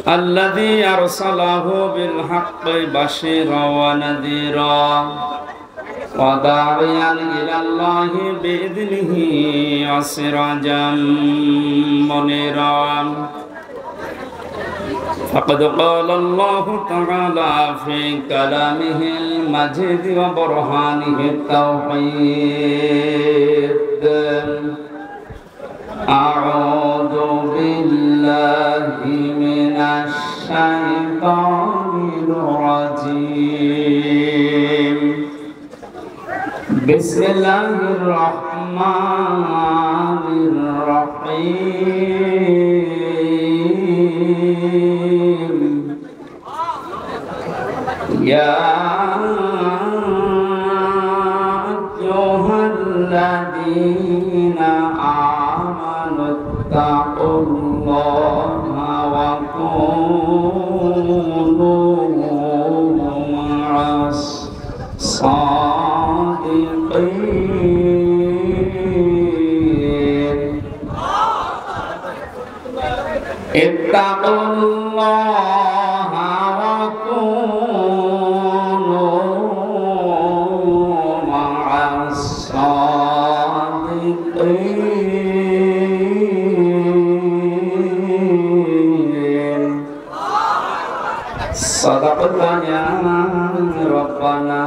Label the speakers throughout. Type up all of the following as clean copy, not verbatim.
Speaker 1: الذي أرسله بالحق بشيرا ونذيرا وداعيا إلى الله بإذنه وسراجا منيرا فقد قال الله تعالى في كلامه المجيد وبرهانه التوحيد أعوذ بالله من الشيطان الرجيم بسم الله الرحمن الرحيم يا أيها الذين آمنوا اتقوا الله وكونوا مع الصادقين اتقوا الله وكونوا مع الصادقين صدقنا ربنا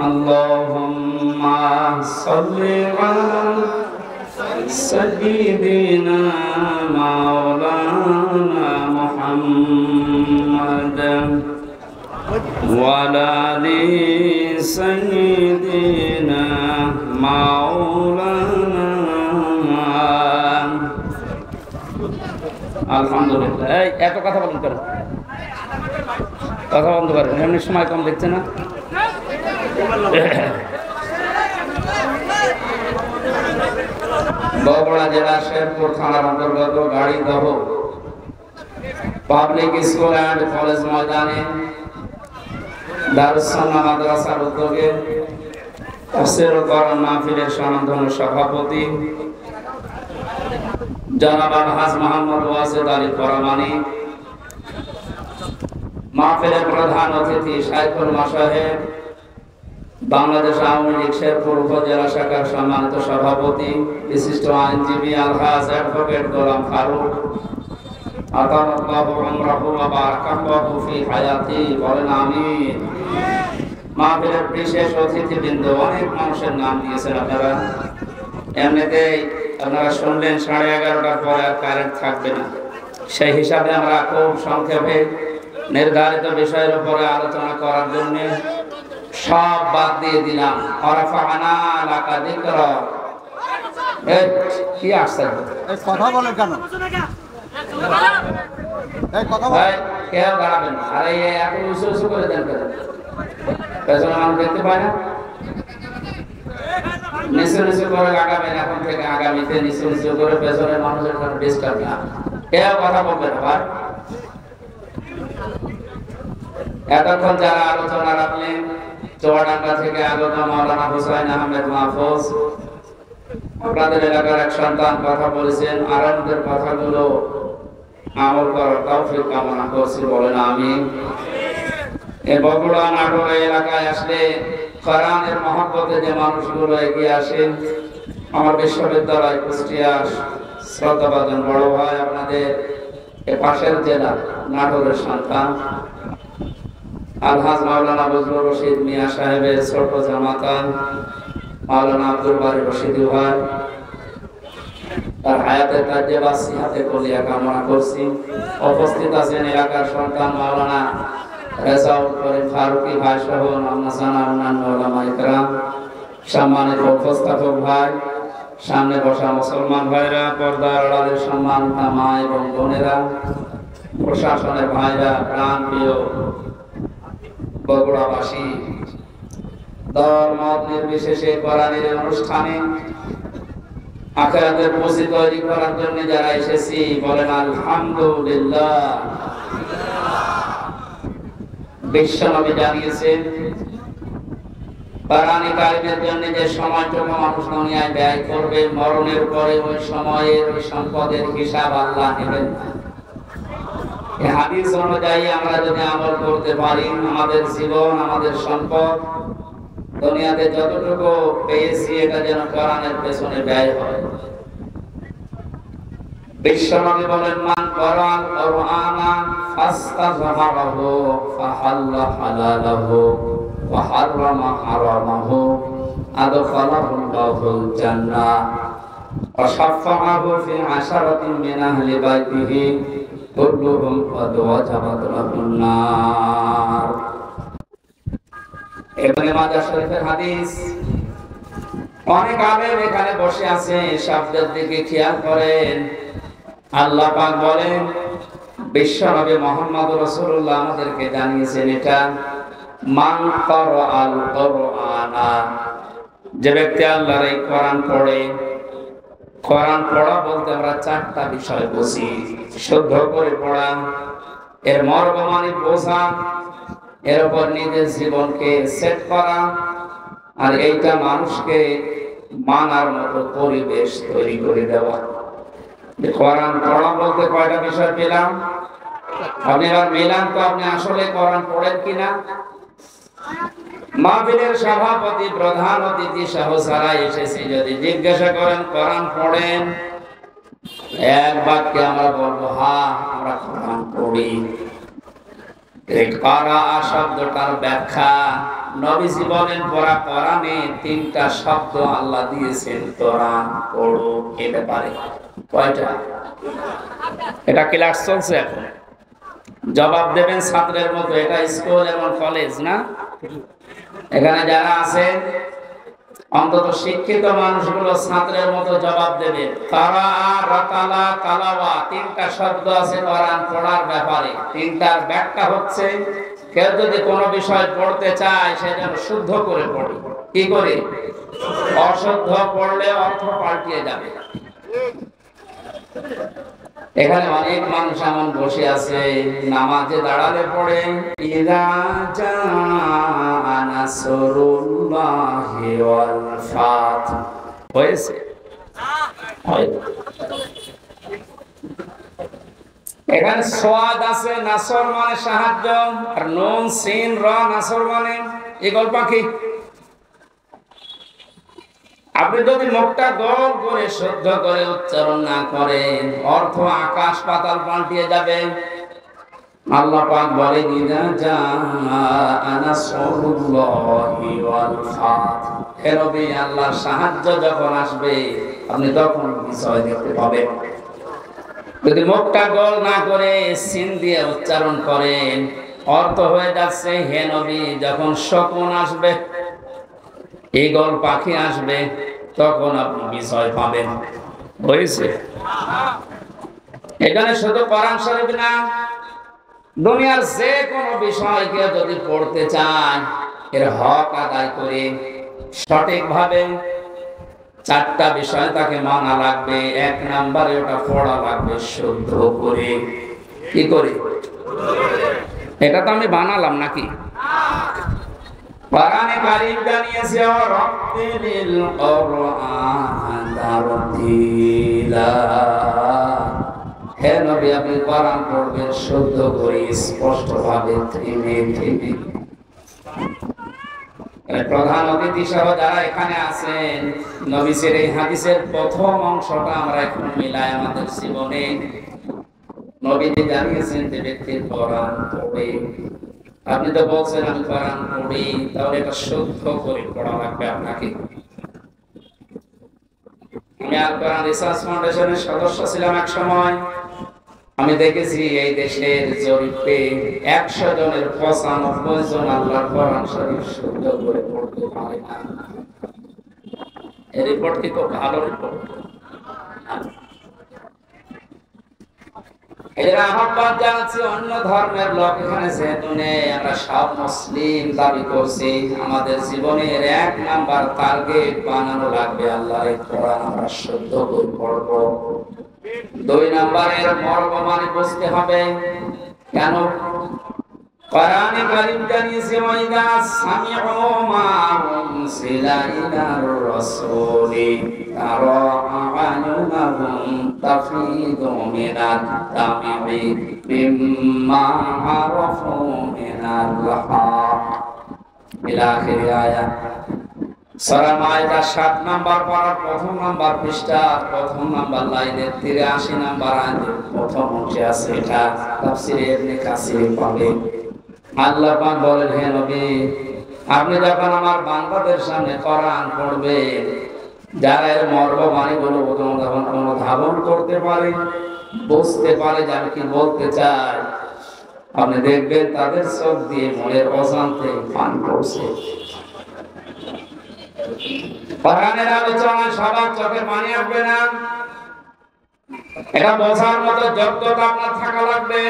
Speaker 1: اللهم صل على سيدنا مولانا محمد وعلى آل سيدنا مولانا আলহামদুলিল্লাহ। এই এত কথা বলুন কেন? কথা বন্ধ করেন, এমনি সময় কম দেখছে না। বগুড়া জেলা শেরপুর থানার অন্তর্গত Garidaha public school and college ময়দানে দারুস সালাম মাদ্রাসার উদ্যোগে তাফসীর ও কোরআন মাহফিলের সম্মানিত সভাপতি জনাব আলহাজ মোহাম্মদ ওয়াসিদ আলী পরামানি, মাহফিলের প্রধান অতিথি শাইখুল মাশায়েখ, বাংলাদেশ আওয়ামী লীগ শেরপুর উপজেলা শাখার সম্মানিত সভাপতি বিশিষ্ট আইনজীবী আলহাজ অ্যাডভোকেট গোলাম ফারুক আতাল্লাহু উমরাহু ওয়া বারাকাল্লাহু ফি হায়াতি, বলেন আমিন। মাহফিলের বিশেষ অতিথিবৃন্দ, অনেক মানুষের নাম দিয়েছেন আপনারা। এমনিতেই আপনারা শুনলেন 11:30টার পরে আর কারেন্ট থাকবে না, সেই হিসাবে আমরা খুব সংক্ষেপে নির্ধারিত বিষয়ের উপরে আলোচনা করার জন্য সব বাদ দিয়ে দিলাম। ওয়ারাফা'না লাকা যিকরা। কি আসছে?
Speaker 2: কথা বলেন কেন? এই কথা বলেন।
Speaker 1: কেউ দাঁড়াবেন না। আরে এত উঁচু উঁচু করে দেন কেন? পেছনে মানুষ দেখতে পায় না। নিচু নিচু করে লাগাবেন, এখন থেকে আগামীতে নিচু নিচু করে পেছনের মানুষের কোনো ডিস্টার্ব না। কেউ কথা বলবে না ভাই। এতক্ষণ যারা আলোচনা রাখলেন, চুয়াডাঙ্গা থেকে আগত মাওলানা হুসাইন আহমেদ মাহফুজ, আপনাদের এলাকার এক সন্তান কথা বলেছেন। আরামদের কথাগুলো আমল করার তৌফিক কামনা করছি, বলেন আমিন। এই বগুড়া নাটোর এলাকায় আসলে কোরআনের মহব্বতে যে মানুষগুলো এগিয়ে আসেন, আমার বিশ্ববিদ্যালয় কুষ্টিয়া শ্রদ্ধাভাজন বড় ভাই, আপনাদের এ পাশের জেলা নাটোরের সন্তান আলহাজ মাওলানা বজলুর রশিদ মিয়া সাহেবের ছোট জামাতা মাওলানা আব্দুল বারী রশিদি ভাই, তার হায়াতের কাজে বা সিহাতে কলিয়া কামনা করছি। উপস্থিত আছেন এলাকার সন্তান মাওলানা রেজাউল করিম ফারুকি ভাই সহ অন্যান্য উলামা ইকরাম, সম্মানিত উপস্থাপক ভাই, সামনে বসা মুসলমান ভাইরা, পর্দার আড়ালের সম্মানিত মা এবং বোনেরা, প্রশাসনের ভাইরা, প্রাণ প্রিয় বগুড়াবাসী, দল মত নির্বিশেষে কোরআনের অনুষ্ঠানে আখিরাতের পুঁজি তৈরি করার জন্য যারা এসেছি, বলেন আলহামদুলিল্লাহ। বিশ্বনবী জানিয়েছেন, কোরআন কারিমের জন্য যে সময়টুকু মানুষ দুনিয়ায় ব্যয় করবে, মরণের পরে ওই সময়ের ওই সম্পদের হিসাব আল্লাহ নেবেন না। এই হাদিস অনুযায়ী আমরা যদি আমল করতে পারি, আমাদের জীবন, আমাদের সম্পদ, দুনিয়াতে যতটুকু পেয়েছি এটা যেন কোরআনের পেছনে ব্যয় হয়। বিশ্বনবী বলেন, মান ক্বারাআল কুরআনা ফাস্তাযহারাহু ফাহাল্লা হালালাহু ওয়া হাররামা হারামাহু আদখালাহুল্লাহুল জান্নাহ ওয়া শাফাআহু ফি আশারাতিন মিন আহলি বাইতিহি কুল্লুহুম ক্বাদ ওয়াজাবাত লাহুন নার। ইবনে মাজাহ শরীফের হাদিস। অনেক আলেম এখানে বসে আছে, শব্দের দিকে খেয়াল করেন। আল্লাহ পাক বলেন, বিশ্বনবী মুহাম্মদ রাসূলুল্লাহ আমাদেরকে জানিয়েছেন এটা, মান ক্বারাআল কুরআনা, যে ব্যক্তি আল্লাহর এই কোরআন পড়ে। কোরআন পড়া বলতে আমরা চারটা বিষয় বুঝি। শুদ্ধ করে পড়া, এর মর্ম মানে বোঝা, এর উপর নিজের জীবনকে সেট করা, আর এইটা মানুষকে মানার মতো পরিবেশ তৈরি করে দেওয়া। কোরআন পড়া বলতে কয়টা বিষয় পেলাম? আপনি এবার মিলান তো, আপনি আসলে কোরআন পড়েন কিনা। মাহফিলের সভাপতি, প্রধান অতিথি সহ যারা এসেছে যদি জিজ্ঞাসা করেন কোরআন পড়েন, এক বাক্যে আমরা বলবো হ্যাঁ আমরা কোরআন পড়ি। এই ক্বারাআ শব্দটার ব্যাখ্যা, নবীজি বলেন পড়া কোরআনে তিনটা শব্দ আল্লাহ দিয়েছেন, কোরআন পড়ো এই ব্যাপারে। কয়টা? এটা ক্লাস চলছে এখন, জবাব দেবেন ছাত্রের মতো। এটা স্কুল এবং কলেজ না? এখানে যারা আছে অন্তত শিক্ষিত মানুষগুলো ছাত্রের মতো জবাব দেবে। ক্বারাআ, রাতালা, তালাওয়া, তিনটা শব্দ আছে কোরআন পড়ার ব্যাপারে। তিনটার ব্যাখ্যা হচ্ছে, কেউ যদি কোনো বিষয় পড়তে চায় সে যেন শুদ্ধ করে পড়ে। কি করে? অশুদ্ধ পড়লে অর্থ পাল্টিয়ে যাবে। এখানে অনেক মানুষ এমন বসে আছে, নামাজে দাঁড়ালে পড়ে ইযা জাআ নাসরুল্লাহি ওয়াল ফাত, হয়েছে? এখানে সোয়াদ আছে, নাসর মানে সাহায্য, আর নুন সিন র নাসর মানে ঈগল পাখি। আপনি যদি মুখটা গোল করে শুদ্ধ করে উচ্চারণ না করেন, অর্থ আকাশ পাতাল পাল্টিয়ে যাবে। আল্লাহ পাক বলেন ইযা জাআ নাসরুল্লাহি ওয়াল ফাত, হে নবী আল্লাহর সাহায্য যখন আসবে আপনি তখন বিষয় দেখতে পাবেন। যদি মুখটা গোল না করে সিন দিয়ে উচ্চারণ করেন, অর্থ হয়ে যাচ্ছে হে নবী যখন শকুন আসবে, ঈগল পাখি আসবে, তখন আপনি বিষয় পাবেন। হয়েছে? এখানে শুধু কোরআন শরীফ না, দুনিয়ার যে কোনো বিষয়কে যদি পড়তে চান, এর হক আদায় করে সঠিকভাবে চারটা বিষয় তাকে মানা লাগবে। এক নম্বরে ওটা পড়া লাগবে শুদ্ধ করে। কি করে? এটা তো আমি বানালাম নাকি? কোরআনে কারীম জানিয়েছে রাব্বিল কুরআন তারতিলা, হে নবী আপনি কোরআন পড়বেন শুদ্ধ করে, স্পষ্ট ভাবে, থেমে থেমে। প্রধান অতিথি সহ যারা এখানে আছেন, নবীর এই হাদিসের প্রথম অংশটা আমরা এখন মিলাই আমাদের জীবনে। নবীজি জানিয়েছেন যে ব্যক্তির কোরআন পড়ে, আপনি তো বলছেন আমি কোরআন পড়ি, তাহলে এটা শুদ্ধ করে পড়া লাগবে আপনাকে। আমি আল কোরআন রিসার্চ ফাউন্ডেশনের সদস্য ছিলাম এক সময়। আমি দেখেছি এই দেশের জরিপে 100 জনের 95 জন আল্লাহর কোরআন শরীফ শুদ্ধ করে পড়তে পারে না। এই রিপোর্টটি খুব ভালো রিপোর্ট। এরা আহ্বান জানাচ্ছি অন্য ধর্মের লোক এখানে যেহেতু নেই, আমরা সব মুসলিম দাবি করছি, আমাদের জীবনের 1 নাম্বার টার্গেট বানানো লাগবে আল্লাহর এই কোরআন আমরা শুদ্ধ করে পড়বো। 2 নাম্বারের মর্ম মানে বুঝতে হবে। কেন? কোরআনে কারীম জানিয়েছে ওয়াইদা সামি'ু মা উনসিলা ইলার রাসূলি তারা আ'য়ুনাহুম তাফিদু মিনাদ দামি মিম্মা আরাফু মিনাল হক ইলা আখির আয়াত। সূরা মাইদা 7 নাম্বার পারা প্রথম নাম্বার পৃষ্ঠা প্রথম নাম্বার লাইনে 83 নাম্বার আয়াতের প্রথম অংশে আছে। এটা তাফসীরে ইবনে কাসির পাবে। আল্লাহ পাক বলেন, হে নবী, আপনি যখন আমার বান্দাদের সামনে কোরআন পড়বেন, যারা এর মর্মবাণীগুলো তখন অনুধাবন করতে পারে, বুঝতে পারে যে আমি কি বলতে চাই, আপনি দেখবেন তাদের চোখ দিয়ে মনের অজান্তে পানি পড়ছে। কোরআনের আলোচনায় সবার চোখে পানি আসবে না, এটা বোঝার মতো যোগ্যতা আপনার থাকা লাগবে।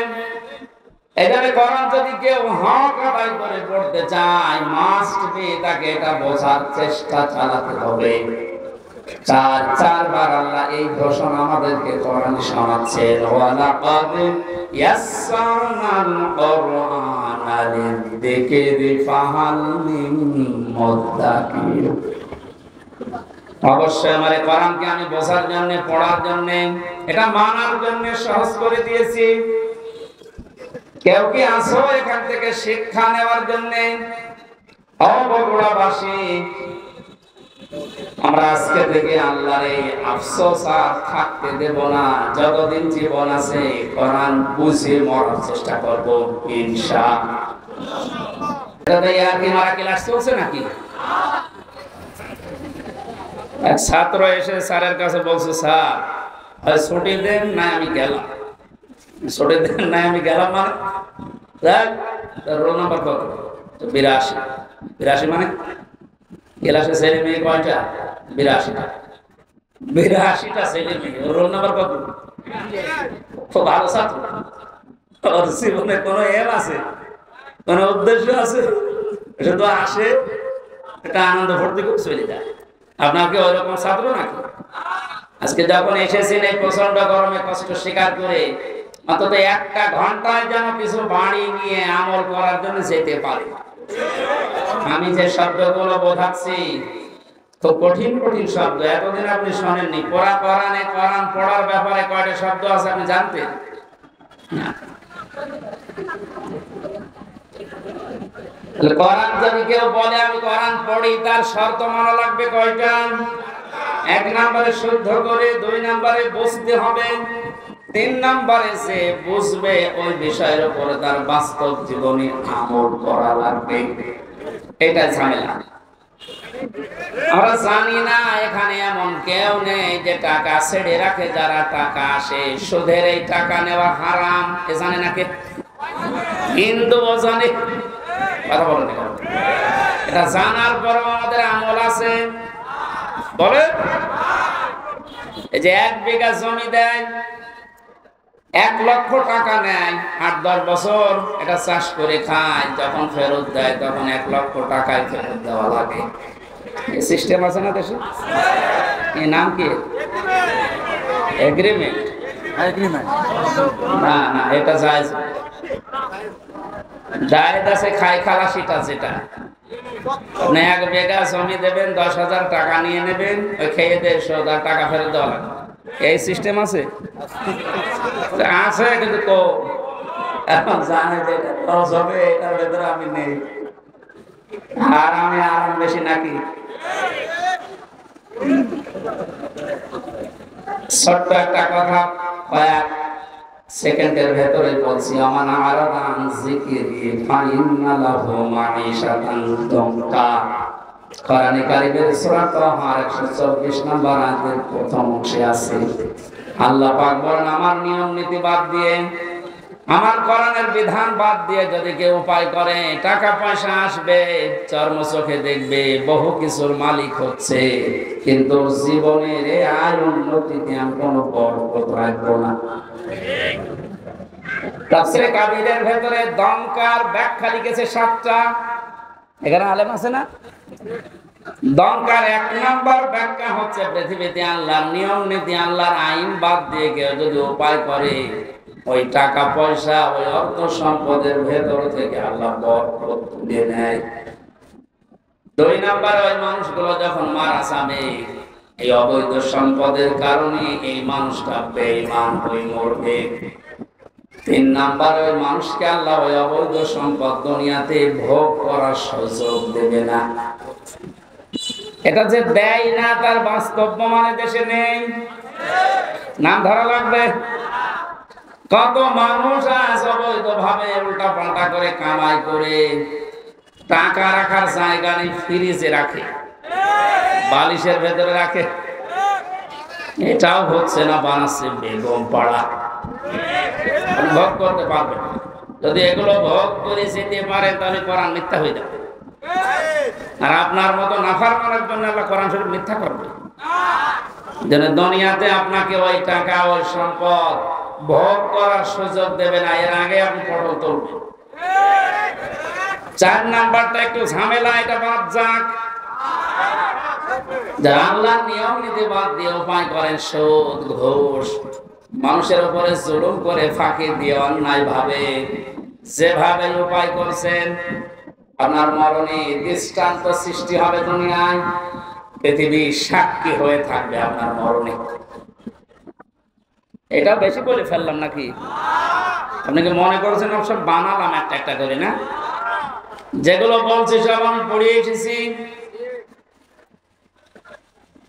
Speaker 1: এখানে কোরআন যদি কেউ হক আদায় করে পড়তে চায়, মাস্ট বি তাকে এটা বোঝার চেষ্টা চালাতে হবে। চারবার আল্লাহ এই ঘোষণা আমাদেরকে কোরআনে শোনাচ্ছেন, ওয়ালাকাদ ইয়াসসারনাল কুরআনা লিযিকরি ফাহাল মিন মুদ্দাকির। অবশ্যই আমার কোরআনকে আমি বোঝার জন্য, পড়ার জন্য, এটা মানার জন্য সহজ করে দিয়েছি। কেউ কি আসো এখান থেকে শিক্ষা নেওয়ার জন্য? বগুড়াবাসী, আমরা আজকে থেকে আল্লাহর এই আফসোস আর থাকতে দেব না। যতদিন জীবন আছে কোরআন বুঝে মরার চেষ্টা করব ইনশাআল্লাহ। এটা আর কি মারা ক্লাস চলছে নাকি? এক ছাত্র এসে স্যারের কাছে বলছে, স্যার ছুটি দেন না আমি গেলাম। ছুটি দেন না আমি গেলাম মানে তার রোল নাম্বার কত? 82। 82 মানে ক্লাসে ছেলে মেয়ে কয়টা? 82টা। 82টা ছেলে মেয়ে, রোল নাম্বার কত? খুব ভালো ছাত্র। ওর জীবনে কোনো এম আছে, কোন উদ্দেশ্য আছে? শুধু আসে, একটা আনন্দ ফুর্তি করে চলে যায়। আপনার কি ওইরকম ছাত্র নাকি? আজকে যখন এসেছেন এই প্রচন্ড গরমে কষ্ট স্বীকার করে, অন্তত একটা ঘন্টায় যেন কিছু বাড়ি নিয়ে আমল করার জন্য যেতে পারে। আমি যে শব্দগুলো বোঝাচ্ছি খুব কঠিন কঠিন শব্দ, এতদিন আপনি শোনেননি। কোরআনে কোরআন পড়ার ব্যাপারে কয়টা শব্দ আছে আপনি জানতেন? কোরআন যদি কেউ বলে আমি কোরআন পড়ি, তার শর্ত মানা লাগবে কয়টা? 1 নম্বরে শুদ্ধ করে, 2 নম্বরে বুঝতে হবে, 3 নম্বরে সে বুঝবে ওই বিষয়ের উপরে তার বাস্তব জীবনে আমল করা লাগবে। এটা ঝামেলা। আমরা জানি না এখানে এমন কেউ নেই যে টাকা ছেড়ে রাখে। যারা টাকা আসে, সুদের এই টাকা নেওয়া হারাম, এ জানে না কে? হিন্দুও জানে। কথা বলেন, এটা জানার পরও আমাদের আমল আছে। বলে এই যে 1 বিঘা জমি দেয়, 1 লক্ষ টাকা নেয়, 8-10 বছর এটা চাষ করে খায়, যখন ফেরত দেয় তখন 1 লক্ষ টাকায় ফেরত দেওয়া লাগে। এই সিস্টেম আছে না দেশে? এর নাম কি? এগ্রিমেন্ট। না না, এটা জায়েজ। জায়েজ আছে খাই খালাসিটা, যেটা আপনি 1 বিঘা জমি দেবেন, 10,000 টাকা নিয়ে নেবেন, ওই খেয়ে দিয়ে 100,000 টাকা ফেরত দেওয়া লাগে। এই সিস্টেম আছে? আছে, কিন্তু তো এখন জানে যে লস হবে, এটার ভেতরে আমি নেই। আর আমি আরাম বেশি নাকি? ছোট্ট একটা কথা কয়েক সেকেন্ডের ভেতরে বলছি। আমার আরাদান জিকিরি ফাইন্না লাহু মাঈশাতান দনকা। কোরআনে কারীমের সূরা তাহা 124 নম্বর আয়াতের প্রথম অংশে আছে। আল্লাহ পাক বলেন, আমার নিয়ম নীতি বাদ দিয়ে, আমার কোরআনের বিধান বাদ দিয়ে যদি কেউ উপায় করে, টাকা পয়সা আসবে, চর্ম চোখে দেখবে, বহু কিছুর মালিক হচ্ছে, কিন্তু জীবনের এই আয় উন্নতিতে আমি কোনো বরকত রাখবো না। তাফসীরে কাবীরের ভেতরে দমকার ব্যাখ্যা লিখেছে 7টা। এখানে আলেম আছে না? দমকার 1 নম্বর ব্যাখ্যা হচ্ছে, পৃথিবীতে আল্লাহর নিয়ম নীতি, আল্লাহর আইন বাদ দিয়ে কেউ যদি উপায় করে, ওই টাকা পয়সা, ওই অর্থ সম্পদের ভেতর থেকে আল্লাহ বরকত তুলে নেয়। 2 নাম্বার, ওই মানুষগুলো যখন মারা যাবে এই অবৈধ সম্পদের কারণে এই মানুষটা বেঈমান হয়ে মরবে। 3 নাম্বার, ওই মানুষকে আল্লাহ ওই অবৈধ সম্পদ দুনিয়াতে ভোগ করার সুযোগ দেবে না। এটা যে দেয় না তার বাস্তব প্রমাণ দেশে নেই, নাম ধরা লাগবে। কত মানুষ আজ অবৈধ ভাবে উল্টা পাল্টা করে কামাই করে টাকা রাখার জায়গা নেই, ফ্রিজে রাখে, বালিশের ভেতরে রাখে। এটাও হচ্ছে না, বানাচ্ছে বেগম পাড়া। ভোগ করতে পারবে না। যদি এগুলো ভোগ করে যেতে পারে তাহলে কোরআন মিথ্যা হয়ে যাবে। আর আপনার মতো নাফরমানের জন্য আল্লাহ কোরআন শরীফ মিথ্যা করবে। যেন দুনিয়াতে আপনাকে ওই টাকা ওই সম্পদ ভোগ করার সুযোগ দেবে না, এর আগে আপনি পটল তুলবেন। 4 নাম্বারটা একটু ঝামেলা, এটা বাদ যাক। যারা আল্লাহর নিয়ম নীতি বাদ দিয়ে উপায় করেন সুদ ঘুষ, মানুষের উপরে জুলুম করে ফাঁকি দিয়ে অন্যায় ভাবে যেভাবে উপায় করছেন, আপনার মরণে দৃষ্টান্ত সৃষ্টি হবে দুনিয়ায়। পৃথিবী সাক্ষী হয়ে থাকবে আপনার মরণে। এটা বেশি বলে ফেললাম নাকি? আপনাকে মনে করছেন সব বানালাম একটা একটা করে, না? যেগুলো বলছি সব আমি পড়ে এসেছি।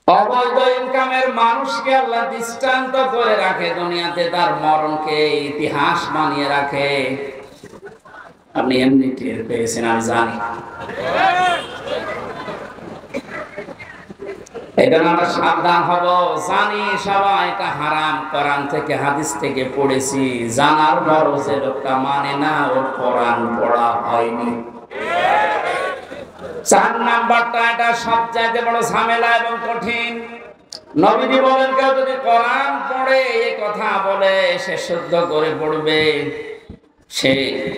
Speaker 1: অবৈধ ইনকামের মানুষকে আল্লাহ দৃষ্টান্ত করে রাখে দুনিয়াতে, তার মরণকে ইতিহাস বানিয়ে রাখে। আপনি এমনি টের পেয়েছেন, আমি জানি। এটা আমরা সাবধান হব। জানি সবাই এটা হারাম, কোরআন থেকে হাদিস থেকে পড়েছি, জানার পরও যে লোকটা মানে না, ওর কোরআন পড়া হয়নি। 4 নাম্বারটা, এটা সবচাইতে বড় ঝামেলা এবং কঠিন। নবীজি বলেন কেউ যদি কোরআন পড়ে এই কথা বলে সে শুদ্ধ করে পড়বে, সে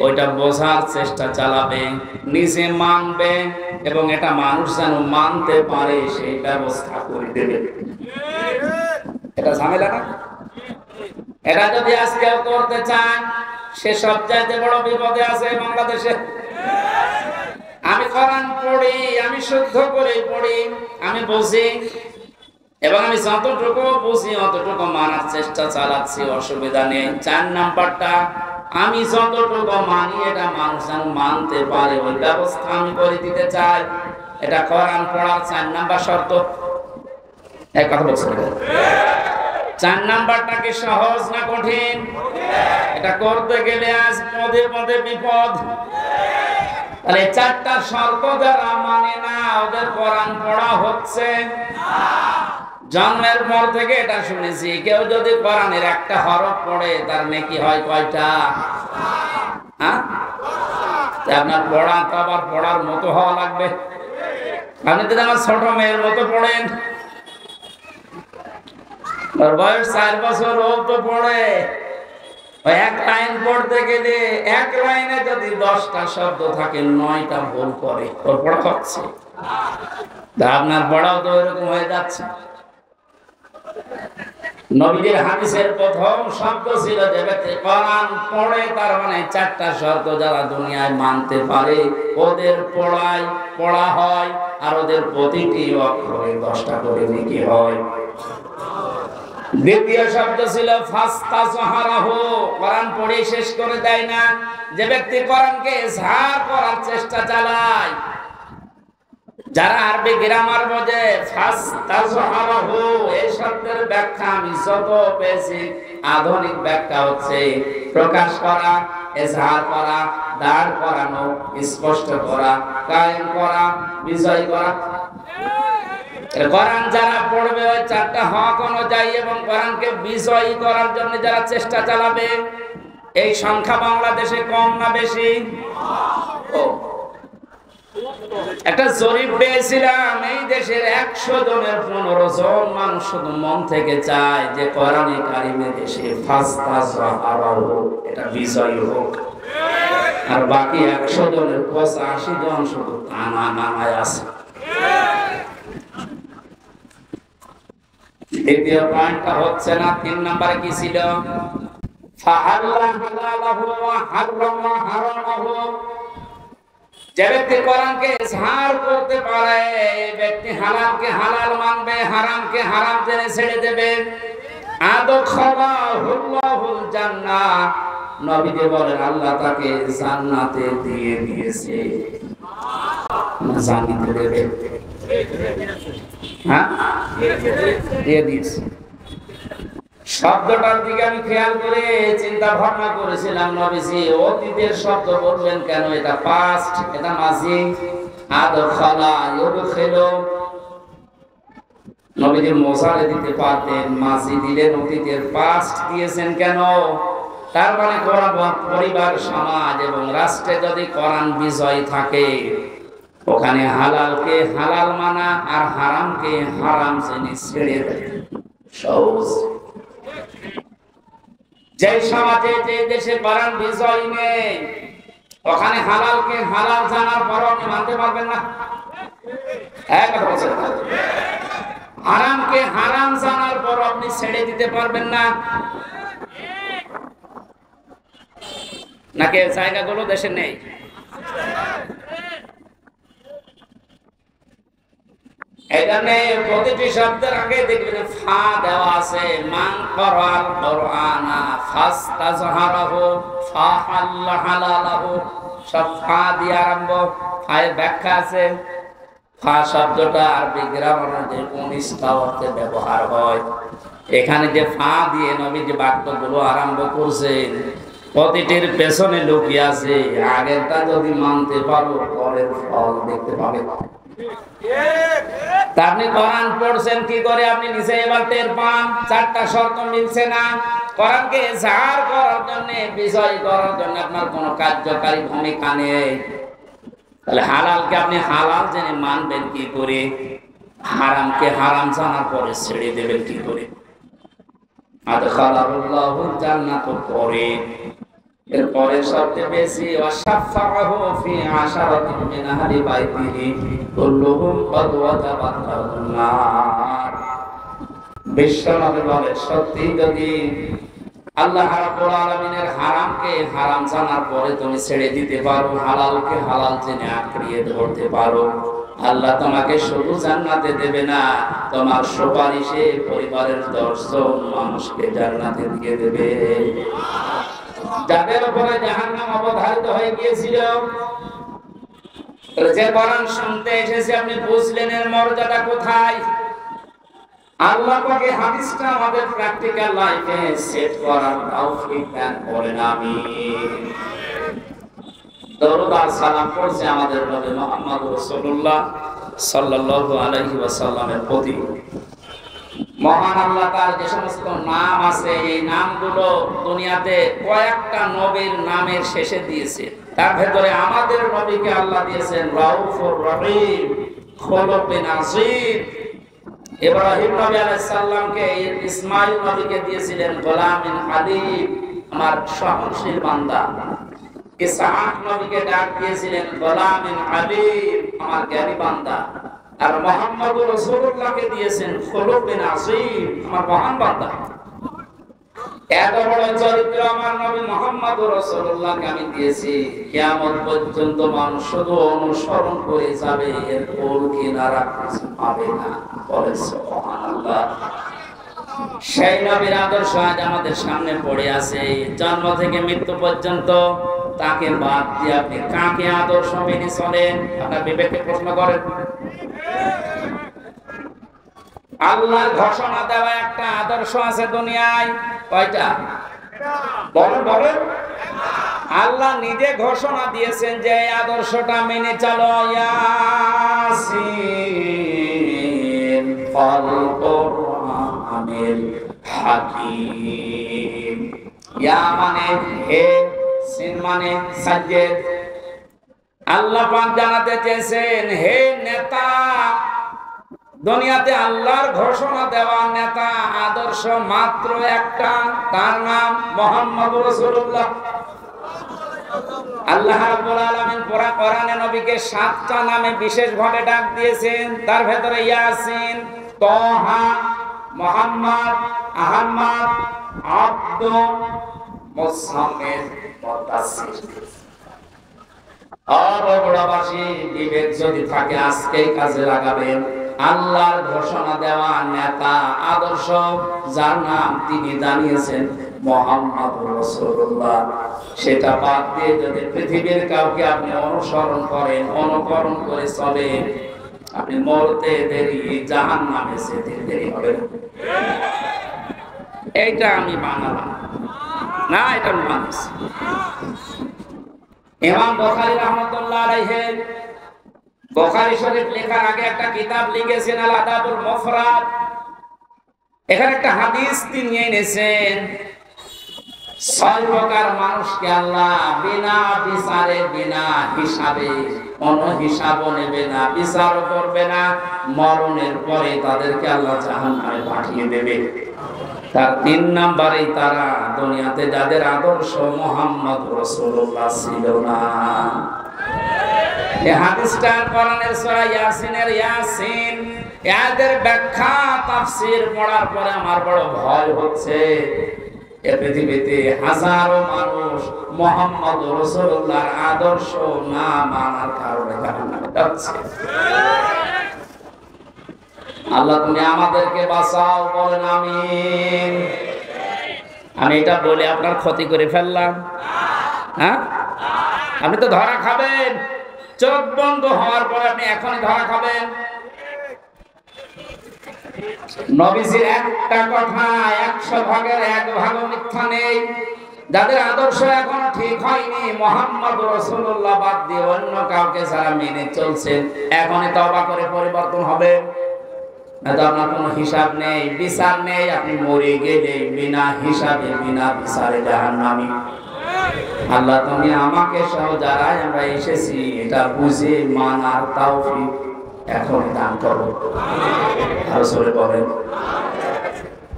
Speaker 1: ওইটা বোঝার চেষ্টা চালাবে, নিজে মানবে এবং এটা মানুষ যেন মানতে পারে সেই ব্যবস্থা করে দেবে। এটা ঝামেলা না? এটা যদি আজকে করতে চান, সে সবচাইতে বড় বিপদে আছে বাংলাদেশে। আমি কোরআন পড়ি, আমি শুদ্ধ করে পড়ি, আমি বুঝি এবং আমি যতটুকু বুঝি অতটুকু মানার চেষ্টা চালাচ্ছি, অসুবিধা নেই। 4 নাম্বারটা, আমি যতটুকু মানি এটা মানুষ যেন মানতে পারে ওই ব্যবস্থা আমি করে দিতে চাই। এটা কোরআন পড়ার 4 নাম্বার শর্ত। এক কথা বলছি, 4 নাম্বারটা কি সহজ না কঠিন? এটা করতে গেলে আজ পদে পদে বিপদ। তাহলে 4টা শর্ত যারা মানে না, ওদের কোরআন পড়া হচ্ছে না। জন্মের পর থেকে এটা শুনেছি, কেউ যদি কোরআনের একটা হরফ পড়ে তার নেকি হয় কয়টা? হ্যাঁ, আপনার পড়া তো আবার পড়ার মতো হওয়া লাগবে। আপনি যদি আমার ছোট মেয়ের মতো পড়েন, ওর বয়স 4 বছর, ও তো পড়ে। ওই 1 লাইন পড়তে গেলে 1 লাইনে যদি 10টা শব্দ থাকে 9টা ভুল করে, ওর পড়া হচ্ছে। আপনার পড়াও তো এরকম হয়ে যাচ্ছে। নবীর হাদিসের প্রথম শব্দ ছিল যে ব্যক্তি কোরআন পড়ে, তার মানে 4টা শর্ত যারা দুনিয়ায় মানতে পারে ওদের পড়া হয়, আর ওদের প্রতিটি অক্ষরে 10টা করে নেকি হয়। দ্বিতীয় শব্দ ছিল ফাস্তাজহারাহু, কোরআন পড়ে শেষ করে দেয় না। যে ব্যক্তি কোরআনকে ইজহার করার চেষ্টা চালায়, যারা আরবি গ্রামার বোঝে, ফাস্তাজহারাহু এই শব্দের ব্যাখ্যা আমি যত পেয়েছি, আধুনিক ব্যাখ্যা হচ্ছে প্রকাশ করা, ইজহার করা, দাঁড় করানো, স্পষ্ট করা, কায়েম করা, বিজয় করা। কোরআন যারা পড়বে ওই 4টা হক অনুযায়ী এবং কোরআনকে বিজয়ী করার জন্য যারা চেষ্টা চালাবে, এই সংখ্যা বাংলাদেশে কম না বেশি? একটা জরিপ পেয়েছিলাম, এই দেশের 100 জনের 15 জন মানুষ শুধু মন থেকে চায় যে কোরআনে কারিমে দেশে ফাস্তাজহারাহু এটা বিজয়ী হোক, আর বাকি 100 জনের 85 জন শুধু টানা নামায় আছে। দ্বিতীয় পয়েন্টটা হচ্ছে না। 3 নম্বরে কি ছিল? ফাহাল্লা হালালাহু ওয়া হাররামা হারামাহু। যে ব্যক্তি কোরআনকে ইজহার করতে পারে, এই ব্যক্তি হালালকে হালাল মানবে, হারামকে হারাম জেনে ছেড়ে দেবে। আদখালাহুল্লাহুল জান্নাহ, নবীজি বলেন আল্লাহ তাকে জান্নাতে দিয়ে দিয়েছে। জান্নাতে দেবে, হ্যাঁ দিয়ে দিয়েছে। শব্দটার দিকে আমি খেয়াল করে চিন্তা ভাবনা করেছিলাম, নবীজি অতীতের শব্দ বললেন কেন? এটা পাস্ট, এটা মাজি। আদখালা ইউদখিলু, নবীজি মোসালে দিতে পারতেন, মাজি দিলেন, অতীতের পাস্ট দিয়েছেন কেন? তার মানে পরিবার, সমাজ এবং রাষ্ট্রে যদি কোরআন বিজয় থাকে, ওখানে হালালকে হালাল মানা আর হারামকে হারাম জেনে ছেড়ে দেয় সহজ। যে সমাজে, যে দেশে কোরআন বিজয় নেই, ওখানে হালালকে হালাল জানার পর আপনি মানতে পারবেন না। হারামকে হারাম জানার পর আপনি ছেড়ে দিতে পারবেন না। নাকি জায়গাগুলো দেশে নেই? এখানে প্রতিটি শব্দের আগে দেখবেন ফা দেওয়া আছে। মান করাল কোরআনা ফাস্তাজহারাহু ফাহাল্লা হালালাহু, সব ফা দিয়ে আরম্ভ। ফায়ের ব্যাখ্যা আছে। ফা শব্দটা আরবি গ্রামার মধ্যে 19টা অর্থে ব্যবহার হয়। এখানে যে ফা দিয়ে নবী যে বাক্যগুলো আরম্ভ করছেন, প্রতিটির পেছনে লুকিয়ে আছে। আগেরটা যদি মানতে পারো, পরের ফল দেখতে পাবে। আপনি কোরআন পড়ছেন কি করে, আপনি নিচে এবার টের পান। 4টা শর্ত মিলছে না। কোরআনকে ইজহার করার জন্য, বিজয় করার জন্য আপনার কোনো কার্যকারী ভূমিকা নেই। তাহলে হালালকে আপনি হালাল জেনে মানবেন কি করে? হারামকে হারাম জানার পরে ছেড়ে দেবেন কি করে? আদখালাহুল্লাহুল জান্নাত পরে, এরপরে সবচেয়ে বেশি ওয়াশাফাহু ফি আশারাতিন মিন আহলি বাইতিহি কুল্লুহুম ক্বাদ ওয়াজাবাতুন নার। বিশ্বনবী বলে, সত্যি যদি আল্লাহ রাব্বুল আলামিনের হারামকে হারাম জানার পরে তুমি ছেড়ে দিতে পারো, হালালকে হালাল জেনে আঁকড়িয়ে ধরতে পারো, আল্লাহ তোমাকে শুধু জান্নাতে দেবে না, তোমার সুপারিশে পরিবারের 10 জন মানুষকে জান্নাতে দিয়ে দেবে। যাদের উপরে জাহান্নাম অবধারিত হয়ে গিয়েছিল, যে কোরআন শুনতে এসেছে, আপনি বুঝলেন এর মর্যাদা কোথায়। আল্লাহ পাকে হাদিসটা আমাদের প্র্যাকটিক্যাল লাইফে সেট করার তৌফিক দান করেন। আমিন। দরুদ আর সালাম পড়ছে আমাদের নবী মুহাম্মদ রাসূলুল্লাহ সাল্লাল্লাহু আলাইহি ওয়াসাল্লামের প্রতি। মহান আল্লাহ তার যে সমস্ত নাম আছে, এই নামগুলো দুনিয়াতে কয়েকটা নবীর নামের শেষে দিয়েছে। তার ভেতরে আমাদের নবীকে আল্লাহ দিয়েছেন রাউফুর রহিম, খুলুকুন নাসির। ইব্রাহিম নবী আলাইহিস সালামকে, ইসমাঈল নবীকে দিয়েছিলেন গোলামিন হালিম, আমার সহনশীল বান্দা। ইসহাক নবীকে ডাক দিয়েছিলেন গোলামিন আলিম, আমার জ্ঞানী বান্দা। আর মুহাম্মদ রাসূলুল্লাহকে দিয়েছেন খুলুকুন নাসির, আমার মহান বান্দা। এত বড় চরিত্র আমার নবী মুহাম্মদ রাসূলুল্লাহকে আমি দিয়েছি, কিয়ামত পর্যন্ত মানুষ শুধু অনুসরণ করে যাবে, এর কোল কিনারা কিছু পাবে না। বলে সুবহানাল্লাহ। সেই নবীর আদর্শ আজ আমাদের সামনে পড়ে আছে। জন্ম থেকে মৃত্যু পর্যন্ত তাকে বাদ দিয়ে আপনি কাকে আদর্শ মেনে চলেন? আপনার বিবেককে প্রশ্ন করেন। আল্লাহর ঘোষণা দেওয়া একটা আদর্শ আছে দুনিয়ায়, কয়টা? বলেন বলেন। আল্লাহ নিজে ঘোষণা দিয়েছেন যে এই আদর্শটা মেনে চলো। ইয়াসিন ফাল কোরআনিল হাকীম। ইয়া মানে হে, সিন মানে সাজ্জেদ। আল্লাহ পাক জানাতে চেয়েছেন, হে নেতা, দুনিয়াতে আল্লাহর ঘোষণা দেওয়া নেতা আদর্শ মাত্র একটা, তার নাম মুহাম্মদ রাসূলুল্লাহ। আল্লাহ রাব্বুল আলামিন পুরা কোরআনে নবীকে 7টা নামে বিশেষভাবে ডাক দিয়েছেন। তার ভেতরে ইয়াসিন, তাহা, মুহাম্মদ, আহমদ, আব্দুল, মুসাম্মিল মুদাসসির। বগুড়াবাসী, বিবেক যদি থাকে আজকেই কাজে লাগাবেন। আল্লাহর ঘোষণা দেওয়া নেতা আদর্শ যার নাম তিনি জানিয়েছেন মুহাম্মদুর রাসূলুল্লাহ, সেটা বাদ দিয়ে যদি পৃথিবীর কাউকে আপনি অনুসরণ করেন, অনুকরণ করে চলেন, আপনি মরতে দেরি, জাহান্নামে যেতে দেরি হবে না। এইটা আমি বানালাম না, এটা আমি মানছি। ইমাম বুখারী রাহমাতুল্লাহ আলাইহি বুখারী শরীফ লেখার আগে একটা কিতাব লিখেছেন আল আদাবুল মুফরাদ। এখানে একটা হাদিস তিনি এনেছেন, 6 প্রকার মানুষকে আল্লাহ বিনা বিচারে, বিনা হিসাবে, কোনো হিসাবও নেবে না, বিচারও করবে না, মরণের পরে তাদেরকে আল্লাহ জাহান্নামে পাঠিয়ে দেবে। তার 3 নম্বরেই তারা দুনিয়াতে যাদের আদর্শ মুহাম্মদ রাসূলুল্লাহ ছিল না। এই হাদিসটা কোরআনের সূরা ইয়াসিনের ইয়াসিন, এদের ব্যাখ্যা তাফসীর পড়ার পরে আমার বড় ভয় হচ্ছে। এই পৃথিবীতে হাজারো মানুষ মুহাম্মদ রাসূলুল্লাহর আদর্শ না মানার কারণে জাহান্নামে যাচ্ছে। আল্লাহ তুমি আমাদেরকে বাঁচাও, বলেন আমিন। আমি এটা বলে আপনার ক্ষতি করে ফেললাম? হ্যাঁ, আপনি তো ধরা খাবেন। চোখ বন্ধ হওয়ার পরে আপনি এখনই ধরা খাবেন। নবীজির একটা কথা 100 ভাগের 1 ভাগও মিথ্যা নেই। যাদের আদর্শ এখনো ঠিক হয়নি, মুহাম্মদ রাসূলুল্লাহ বাদ দিয়ে অন্য কাউকে যারা মেনে চলছেন, এখনই তওবা করে পরিবর্তন হবে। আপনার কোনো হিসাব নেই, বিচার নেই, আপনি মরে গেলে বিনা হিসাবে, বিনা বিচারে জাহান্নামী। আল্লাহ তুমি আমাকে সহ যারা আমরা এসেছি এটা বুঝে মানার তৌফিক এখন দান করো। আর সরে বলেন,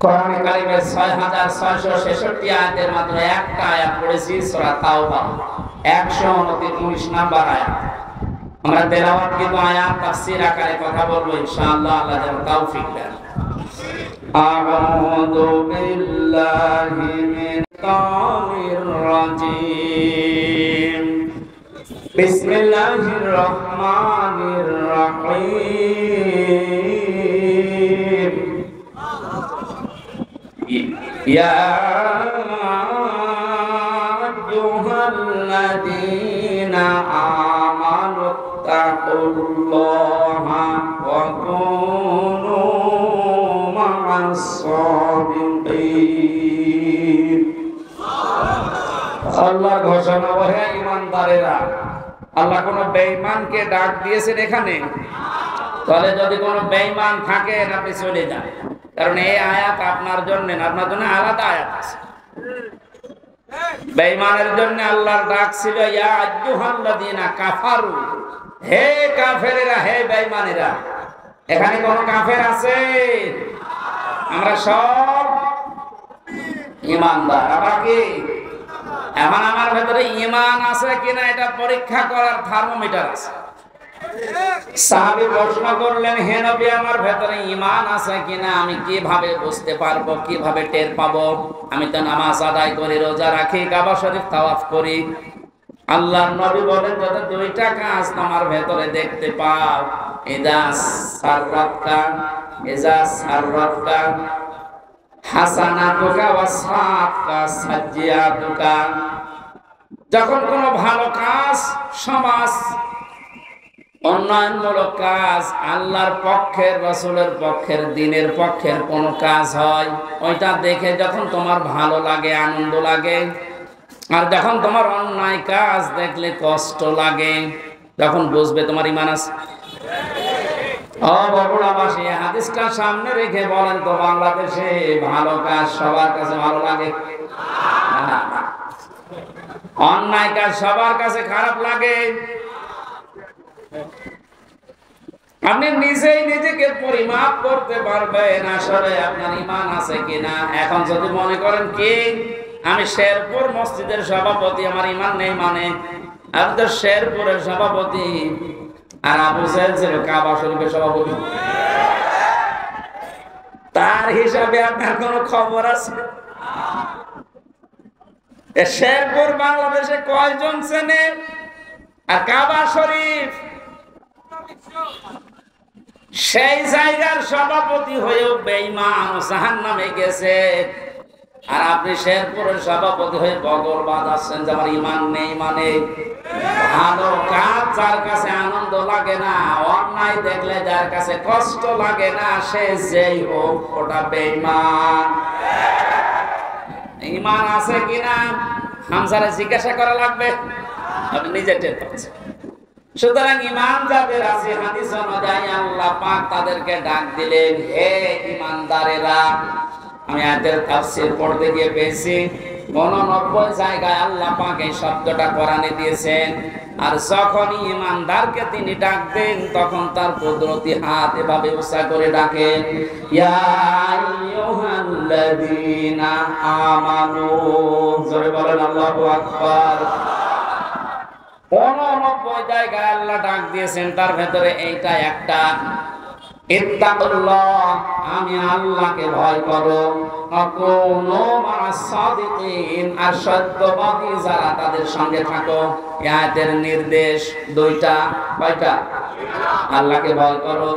Speaker 1: কোরআনে কারিমের 6666 আয়াতের মাত্র একটা আয়াত পড়েছি, সূরা তাওবা 129 নম্বর আয়াত। আমরা তেলাওয়াত কিন্তু আয়াত তাফসীর আকারে কথা বলবো ইনশাআল্লাহ, আল্লাহ যেন তৌফিক দেন। আউযু বিল্লাহি মিনাশ রাজিম, বিসমিল্লাহির রহমানির রহিম। ইয়া আইয়ুহাল্লাযীনা আমানু তাকুল্লাহা ওয়া কুনু মা'আস সাদিকিন। আল্লাহ ঘোষণা, হে ঈমানদারেরা, আল্লাহ কোন বেঈমানকে ডাক দিয়েছেন এখানে? তাহলে যদি কোনো বেঈমান থাকে আপনি চলে যান, কারণ এই আয়াত আপনার জন্য না, আপনার জন্য আলাদা আয়াত আছে। বেঈমানের জন্য আল্লাহর ডাক ছিল ইয়া আইয়ুহাল্লাযীনা কাফারু, হে কাফেরেরা, হে বেঈমানেরা। এখানে কোন কাফের আছে? আমরা সব ঈমানদার। আমরা কি? এখন আমার ভেতরে ঈমান আছে কিনা এটা পরীক্ষা করার থার্মোমিটার আছে। সাহাবী প্রশ্ন করলেন, হে নবী, আমার ভেতরে ঈমান আছে কিনা আমি কিভাবে বুঝতে পারবো, কিভাবে টের পাবো? আমি তো নামাজ আদায় করি, রোজা রাখি, কাবা শরীফ তাওয়াফ করি। আল্লাহর নবী বলেন, যত 2টা কাজ তোমার ভেতরে দেখতে পাও, ইযা সাররাতকা হাসানাতুকা ওয়া সাআতকা সাজ্জিয়াতুকা। যখন কোনো ভালো কাজ, সমাজ উন্নয়নমূলক কাজ, আল্লাহর পক্ষের, রাসূলের পক্ষের, দ্বীনের পক্ষের কোন কাজ হয়, ওইটা দেখে যখন তোমার ভালো লাগে, আনন্দ লাগে, আর যখন তোমার অন্যায় কাজ দেখলে কষ্ট লাগে, তখন বুঝবে তোমার ঈমান আছে। ও বগুড়াবাসী, হাদিসটা সামনে রেখে বলেন তো, বাংলাদেশে ভালো কাজ সবার কাছে ভালো লাগে? অন্যায় কাজ সবার কাছে খারাপ লাগে। আপনি নিজেই নিজেকে পরিমাপ করতে পারবেন আসলে আপনার ঈমান আছে কিনা। এখন যদি মনে করেন কি আমি শেরপুর মসজিদের সভাপতি, আমার ঈমান নেই, মানে আমি তো শেরপুরের সভাপতি, আর আবু সাহেব ছিল কাবা শরীফের সভাপতি, তার হিসাবে আপনার কোন খবর আছে? শেরপুর বাংলাদেশে কয়জন চেনে? আর কাবা শরীফ সেই জায়গার সভাপতি হয়েও বেঈমান জাহান্নামে গেছে, আর আপনি শেরপুরের সভাপতি হয়ে বগল বাজাচ্ছেন যে আমার ইমান নেই। মানে ভালো কাজ যার কাছে আনন্দ লাগে না, অন্যায় দেখলে যার কাছে কষ্ট লাগে না, সে যেই হোক ওটা বেঈমান। ইমান আছে কিনা হামজারে জিজ্ঞাসা করা লাগবে, আপনি নিজে টের পাচ্ছেন। সুতরাং ইমান যাদের আছে হাদিস অনুযায়ী আল্লাহ পাক তাদেরকে ডাক দিলেন, হে ইমানদারেরা। আমি আয়াতের তাফসীর পড়তে গিয়ে পেয়েছি 89 জায়গায় আল্লাহ পাক এই শব্দটা কোরআনে দিয়েছেন। আর যখন ইমানদারকে তিনি ডাক দেন তখন তার কুদরতি হাত এভাবে উঁচা করে ডাকেন, ইয়া আইয়ুহাল্লাযীনা আমানু। জোরে বলেন আল্লাহু আকবার। 89 জায়গায় আল্লাহ ডাক দিয়েছেন, তার ভেতরে এইটা একটা, ইত্তাকুল্লাহ, আমি আল্লাহকে ভয় করো, আকুনু মা'আস সাদিকিন, আর সত্যবাদী যারা তাদের সঙ্গে থাকো। এই আয়াতের নির্দেশ দুইটা, কয়টা? আল্লাহকে ভয় করো,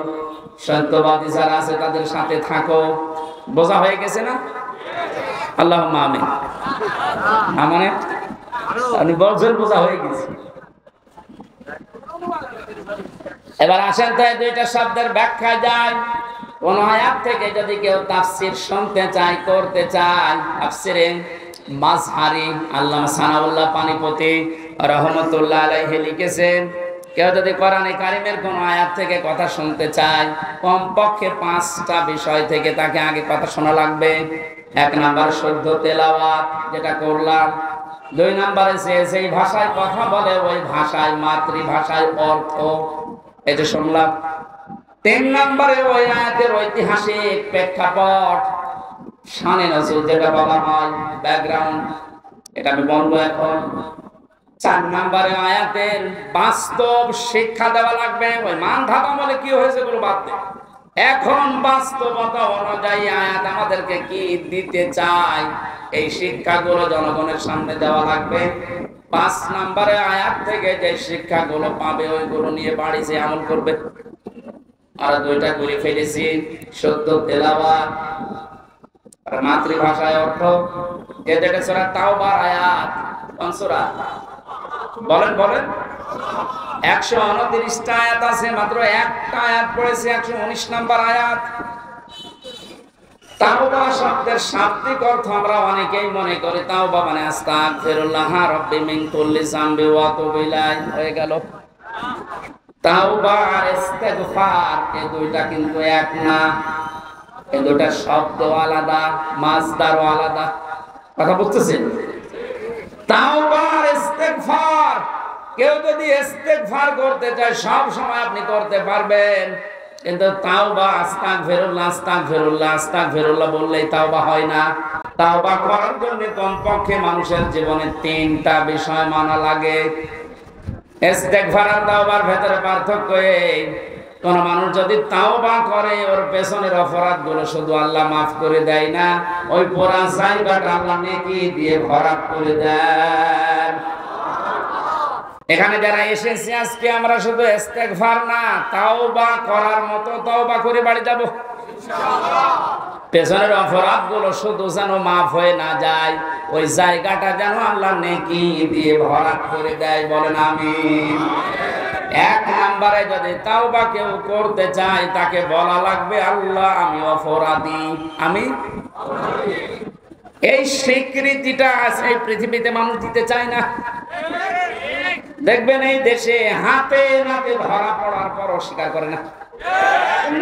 Speaker 1: সত্যবাদী যারা আছে তাদের সাথে থাকো। বোঝা হয়ে গেছে না? আল্লাহুম্মা আমিন। মানে আপনি বলছেন বোঝা হয়ে গেছে। এবার আসেন তো এই দুইটা শব্দের ব্যাখ্যা যায়। কোন আয়াত থেকে যদি কেউ তাফসীর শুনতে চায়, করতে চায়, তাফসীরে মাজহারি আল্লামা সানাউল্লাহ পানিপতি রাহমাতুল্লাহ আলাইহি লিখেছেন, কেউ যদি কোরআনে কারিমের কোন আয়াত থেকে কথা শুনতে চায়, কমপক্ষে 5টা বিষয় থেকে তাকে আগে কথা শোনা লাগবে। 1 নাম্বার শুদ্ধ তেলাওয়াত, যেটা করলাম। 2 নাম্বারে সেই ভাষায় কথা বলে ওই ভাষায়, মাতৃভাষায় অর্থ, এটা শুনলাম। 3 নাম্বারে ওই আয়াতের ঐতিহাসিক প্রেক্ষাপট, শানে নজরুল যেটা বলা হয়, ব্যাকগ্রাউন্ড, এটা আমি বলবো এখন। 4 নাম্বারে আয়াতের বাস্তব শিক্ষা দেওয়া লাগবে। ওই মান ধাপা বলে কি হয়েছে গুলো বাদ দে, এখন বাস্তবতা অনুযায়ী আয়াত আমাদেরকে কি দিতে চায় এই শিক্ষাগুলো জনগণের সামনে দেওয়া লাগবে। 5 নাম্বারে আয়াত থেকে যে শিক্ষাগুলো পাবে ওইগুলো নিয়ে বাড়ি যে আমল করবে। আর 2টা করে ফেলেছি, সত্য তেলাওয়াত আর মাতৃভাষায় অর্থ। যেটা সূরা তাওবার আয়াত, কোন সূরা? বলেন বলেন। 129টা আয়াত আছে, মাত্র একটা আয়াত পড়েছে, 119 নাম্বার আয়াত। তাওবা শব্দের শাব্দিক অর্থ আমরা অনেকেই মনে করি তাওবা মানে আস্তাগফিরুল্লাহ রাব্বি মিন কুল্লি যামবি ওয়া আতুবু ইলাইহি, হয়ে গেল। তাওবা আর ইস্তিগফার এই দুইটা কিন্তু এক না, এই দুইটা শব্দ আলাদা, মাসদারও আলাদা। কথা বুঝতেছেন? তাওবা আর ইস্তিগফার, কেউ যদি ইস্তিগফার করতে চায় সব সময় আপনি করতে পারবেন, কিন্তু তাওবা আস্তাগফিরুল্লাহ আস্তাগফিরুল্লাহ আস্তাগফিরুল্লাহ বললেই তাওবা হয় না। তাওবা করার জন্য কমপক্ষে মানুষের জীবনে 3টা বিষয় মানা লাগে। ইস্তিগফার আর তাওবার ভেতরে পার্থক্য এই, কোন মানুষ যদি তাওবা করে ওর পেছনের অপরাধগুলো শুধু আল্লাহ মাফ করে দেয় না, ওই পুরা জায়গাটা আল্লাহ নেকি দিয়ে ভরাট করে দেন। এখানে যারা এসেছি আজকে আমরা শুধু ইস্তিগফার না, তাওবা করার মতো তাওবা করে বাড়ি যাব ইনশাআল্লাহ। পেছনের অপরাধগুলো শুধু যেন মাফ হয়ে না যায়, ওই জায়গাটা যেন আল্লাহ নেকি দিয়ে ভরাট করে দেয়। বলেন আমিন। 1 নম্বরে যদি তাওবা কেউ করতে চায় তাকে বলা লাগবে, আল্লাহ আমি অপরাধী, আমি এই স্বীকৃতিটা আছে এই পৃথিবীতে মানুষ দিতে চায় না। দেখবেন এই দেশে হাতে নাতে ধরা পড়ার পর অস্বীকার করে না,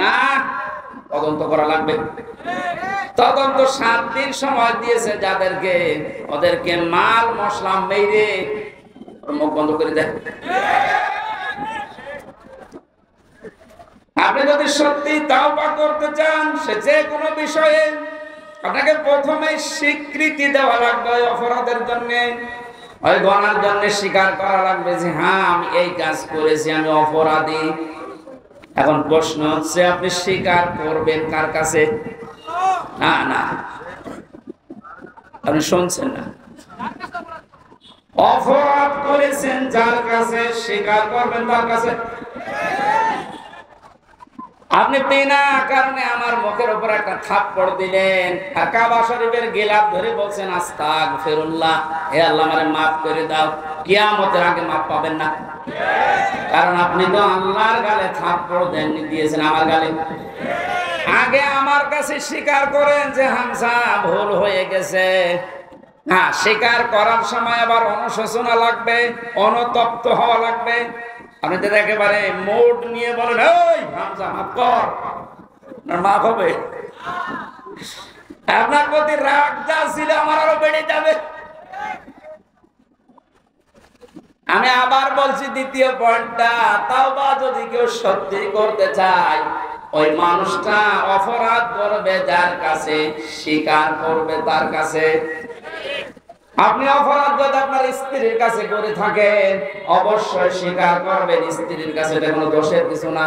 Speaker 1: না তদন্ত করা লাগবে। তদন্ত 7 দিন সময় দিয়েছে যাদেরকে, ওদেরকে মাল মশলা মেরে মুখ বন্ধ করে দেয়। আপনি যদি সত্যি তাওবা করতে চান সে যে কোনো বিষয়ে, আপনাকে প্রথমে স্বীকৃতি দেওয়া লাগবে অপরাধের জন্য, ওই গুনার জন্য স্বীকার করা লাগবে যে হ্যাঁ আমি এই কাজ করেছি, আমি অপরাধী। এখন প্রশ্ন হচ্ছে আপনি স্বীকার করবেন কার কাছে? না না, আপনি শুনছেন না। অপরাধ করেছেন যার কাছে স্বীকার করবেন তার কাছে। আপনি বিনা কারণে আমার মুখের উপর একটা থাপ্পড় দিলেন আর কাবা শরীফের গিলাফ ধরে বলছেন আস্তাগফিরুল্লাহ, হে আল্লাহ আমারে মাফ করে দাও, কিয়ামতের আগে মাফ পাবেন না। কারণ আপনি তো আল্লাহর গালে থাপ্পড় দেননি, দিয়েছেন আমার গালে। আগে আমার কাছে স্বীকার করেন যে হামজা ভুল হয়ে গেছে। হ্যাঁ, স্বীকার করার সময় আবার অনুশোচনা লাগবে, অনুতপ্ত হওয়া লাগবে। আপনি তো একেবারে মোড নিয়ে বলেন এই হামজা মাফ কর, মাফ হবে? আপনার প্রতি রাগ যা ছিল আমার আরো বেড়ে যাবে। আমি আবার বলছি দ্বিতীয় পয়েন্টটা, তাওবা যদি কেউ সত্যি করতে চায়, ওই মানুষটা অপরাধ করবে যার কাছে, স্বীকার করবে তার কাছে। আপনি অপরাধ যদি আপনার স্ত্রীর কাছে করে থাকেন, অবশ্যই স্বীকার করবেন স্ত্রীর কাছে, এটা কোনো দোষের কিছু না।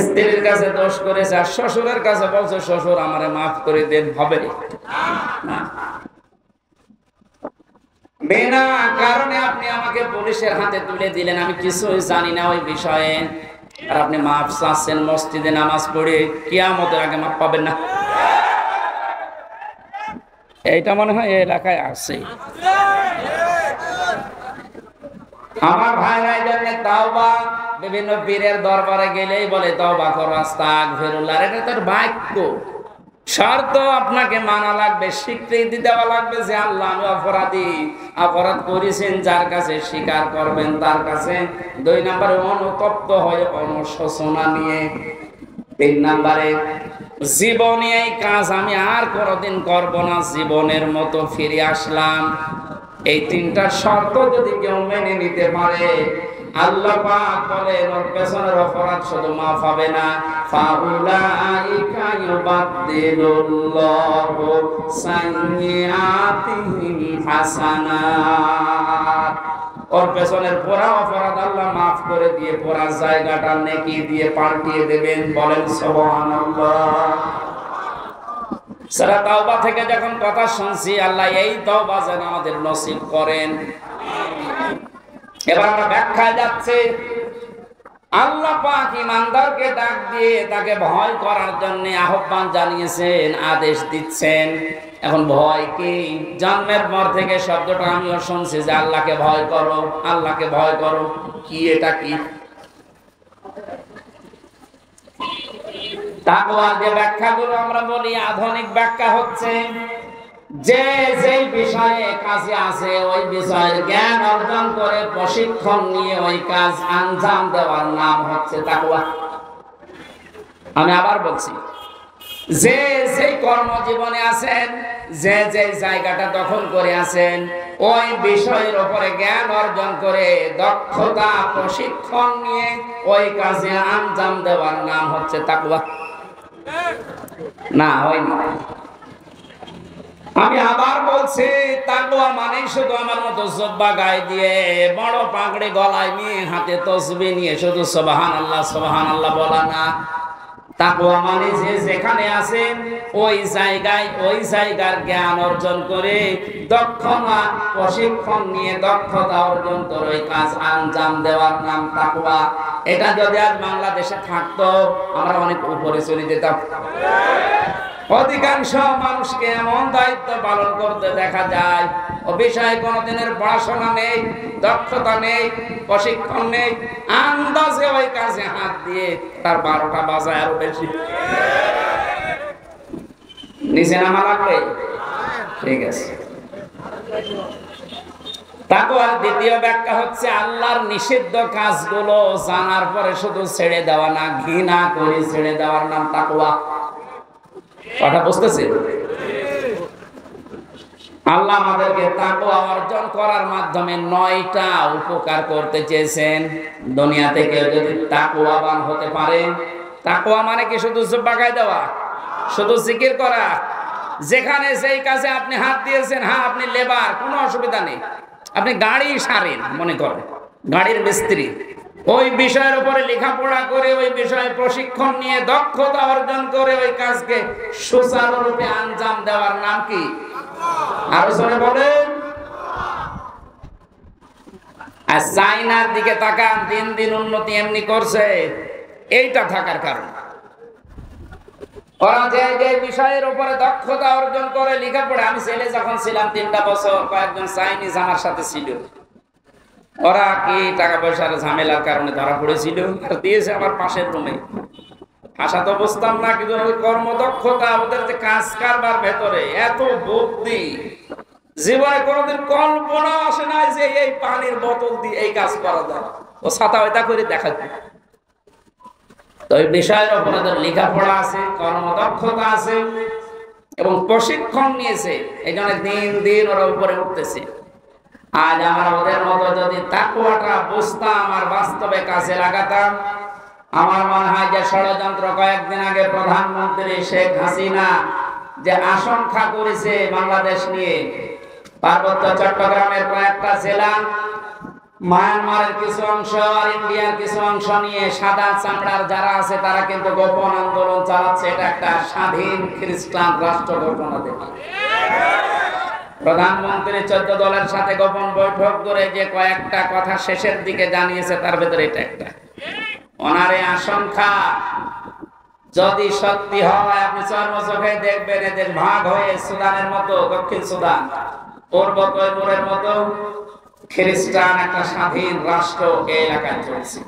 Speaker 1: স্ত্রীর কাছে দোষ করেছে আর শ্বশুরের কাছে বলছে শ্বশুর আমারে মাফ করে দেন, হবে না। বিনা কারণে আপনি আমাকে পুলিশের হাতে তুলে দিলেন, আমি কিছুই জানি না ওই বিষয়ে, আর আপনি মাফ চাচ্ছেন মসজিদে নামাজ পড়ে, কিয়ামতের আগে মাফ পাবেন না। এইটা মনে হয় এই এলাকায় আছে। আমার ভাইরা এই জন্য তাওবা, বিভিন্ন পীরের দরবারে গেলেই বলে তাওবা করো, আস্তাগফিরুল্লাহ। এটা তোর বাক্য, শর্ত আপনাকে মানা লাগবে, স্বীকৃতি দেওয়া লাগবে যে আল্লাহ আমি অপরাধী, অপরাধ করেছেন যার কাছে স্বীকার করবেন তার কাছে। 2 নম্বরে অনুতপ্ত হয়ে অনুশোচনা নিয়ে। 3 নম্বরে জীবনে এই কাজ আমি আর কোনোদিন করব না, জীবনের মতো ফিরে আসলাম। এই 3টা শর্ত যদি কেউ মেনে নিতে পারে, আল্লাহ পাক বলেন ওর পেছনের অপরাধ শুধু মাফ হবে না, ফাউলাইকা ইউবাদদিলুল্লাহু সাইয়্যাতিহিম হাসানাত। ওর পেছনের পুরা অপরাধ আল্লাহ মাফ করে দিয়ে পুরা জায়গাটা নেকি দিয়ে পাল্টিয়ে দেবেন। বলেন সুবহানাল্লাহ। সূরা তাওবা থেকে যখন কথা শুনছি, আল্লাহ এই তাওবা যেন আমাদের নসিব করেন। এবার আমরা ব্যাখ্যায় যাচ্ছি। আল্লাহ পাক ঈমানদারকে ডাক দিয়ে তাকে ভয় করার জন্য আহ্বান জানিয়েছেন, আদেশ দিচ্ছেন। এখন ভয় কি? জন্মের পর থেকে শব্দটা আমিও শুনছি যে আল্লাহকে ভয় করো, আল্লাহকে ভয় করো। কি এটা কি? তাকওয়ার যে ব্যাখ্যাগুলো আমরা বলি, আধুনিক ব্যাখ্যা হচ্ছে যে যেই বিষয়ে কাজে আছে ওই বিষয়ের জ্ঞান অর্জন করে প্রশিক্ষণ নিয়ে ওই কাজ আঞ্জাম দেওয়ার নাম হচ্ছে তাকওয়া। আমি আবার বলছি, যে যেই কর্মজীবনে আছেন, যে যে জায়গাটা দখল করে আছেন, ওই বিষয়ের উপরে জ্ঞান অর্জন করে দক্ষতা প্রশিক্ষণ নিয়ে ওই কাজে আঞ্জাম দেওয়ার নাম হচ্ছে তাকওয়া। না হয়নি। আমি আবার বলছি, তাকওয়া মানে শুধু আমার মতো জুব্বা গায়ে দিয়ে, বড় পাগড়ি গলায় নিয়ে, হাতে তসবিহ নিয়ে শুধু সুবহানাল্লাহ সুবহানাল্লাহ বলা না। তাকওয়া মানে যে যেখানে আছেন ওই জায়গায় ওই জায়গার জ্ঞান অর্জন করে দক্ষতা প্রশিক্ষণ নিয়ে দক্ষতা অর্জন করে ওই কাজ আঞ্জাম দেওয়ার নাম তাকওয়া। এটা যদি আজ বাংলাদেশে থাকতো, আমরা অনেক উপরে চলে যেতাম। অধিকাংশ মানুষকে এমন দায়িত্ব পালন করতে দেখা যায়, ও বিষয়ে কোনদিনের পড়াশোনা নেই, দক্ষতা নেই, প্রশিক্ষণ নেই, আন্দাজে ওই কাজে হাত দিয়ে তার 12টা বাজায় আরো বেশি। নিচে নামা লাগবে? ঠিক আছে। তাকওয়ার দ্বিতীয় ব্যাখ্যা হচ্ছে আল্লাহর নিষিদ্ধ কাজগুলো জানার পরে শুধু ছেড়ে দেওয়া না, ঘৃণা করে ছেড়ে দেওয়ার নাম তাকওয়া। কথা বুঝতেছে? আল্লাহ আমাদেরকে তাকওয়া অর্জন করার মাধ্যমে 9টা উপকার করতে চেয়েছেন। দুনিয়া থেকে যদি তাকওয়াবান হতে পারে, তাকওয়া মানে কি শুধু জুব্বা গায়ে দেওয়া, শুধু জিকির করা? যেখানে যেই কাজে আপনি হাত দিয়েছেন, হ্যাঁ আপনি লেবার, কোনো অসুবিধা নেই, আপনি গাড়ি সারেন, মনে করেন গাড়ির মিস্ত্রি, ওই বিষয়ের উপরে লেখাপড়া করে ওই বিষয়ে প্রশিক্ষণ নিয়ে দক্ষতা অর্জন করে ওই কাজকে সুচারুরূপে আঞ্জাম দেওয়ার নাম কি? আরো জোরে বলেন। আর চাইনার দিকে তাকান, দিন দিন উন্নতি এমনি করছে, এইটা থাকার কারণ। ওরা যে যে বিষয়ের উপরে দক্ষতা অর্জন করে লেখাপড়া, আমি ছেলে যখন ছিলাম 3টা বছর, কয়েকজন চাইনিজ আমার সাথে ছিল। ওরা কি টাকা পয়সার ঝামেলার কারণে ধরা পড়েছিল, আর দিয়েছে আমার পাশের রুমে। আশা তো বুঝতাম না, কিন্তু কর্মদক্ষতা, ওদের যে কাজ কারবার ভেতরে এত বুদ্ধি, জীবনে কোনোদিন কল্পনা আসে নাই যে এই পানির বোতল দিয়ে এই কাজ করা যায়। ও ছাতা ওইটা করে দেখাচ্ছে। তো এই বিষয়ের উপরে লেখাপড়া আছে, কর্মদক্ষতা আছে এবং প্রশিক্ষণ নিয়েছে, এই জন্য দিন দিন ওরা উপরে উঠতেছে। আজ আমরা ওদের মতো যদি তাকওয়াটা বুঝতাম আর বাস্তবে কাজে লাগাতাম, আমার মনে হয় যে ষড়যন্ত্র কয়েকদিন আগে প্রধানমন্ত্রী শেখ হাসিনা যে আশঙ্কা করেছে বাংলাদেশ নিয়ে, পার্বত্য চট্টগ্রামের কয়েকটা জেলা, মায়ানমারের কিছু অংশ আর ইন্ডিয়ার কিছু অংশ নিয়ে সাদা চামড়ার যারা আছে তারা কিন্তু গোপন আন্দোলন চালাচ্ছে। এটা একটা স্বাধীন খ্রিস্টান রাষ্ট্র ঘোষণা দেবে। প্রধানমন্ত্রী 14 দলের সাথে গোপন বৈঠক করে যে কয়েকটা কথা শেষের দিকে জানিয়েছে, তার ভেতরে এটা একটা। ওনার এই আশঙ্কা যদি সত্যি হয়, আপনি চর্মচোখে দেখবেন এদের ভাগ হয়ে সুদানের মতো, দক্ষিণ সুদান, পূর্ব তৈমুরের মতো খ্রিস্টান একটা স্বাধীন রাষ্ট্র এই এলাকায় চলছে।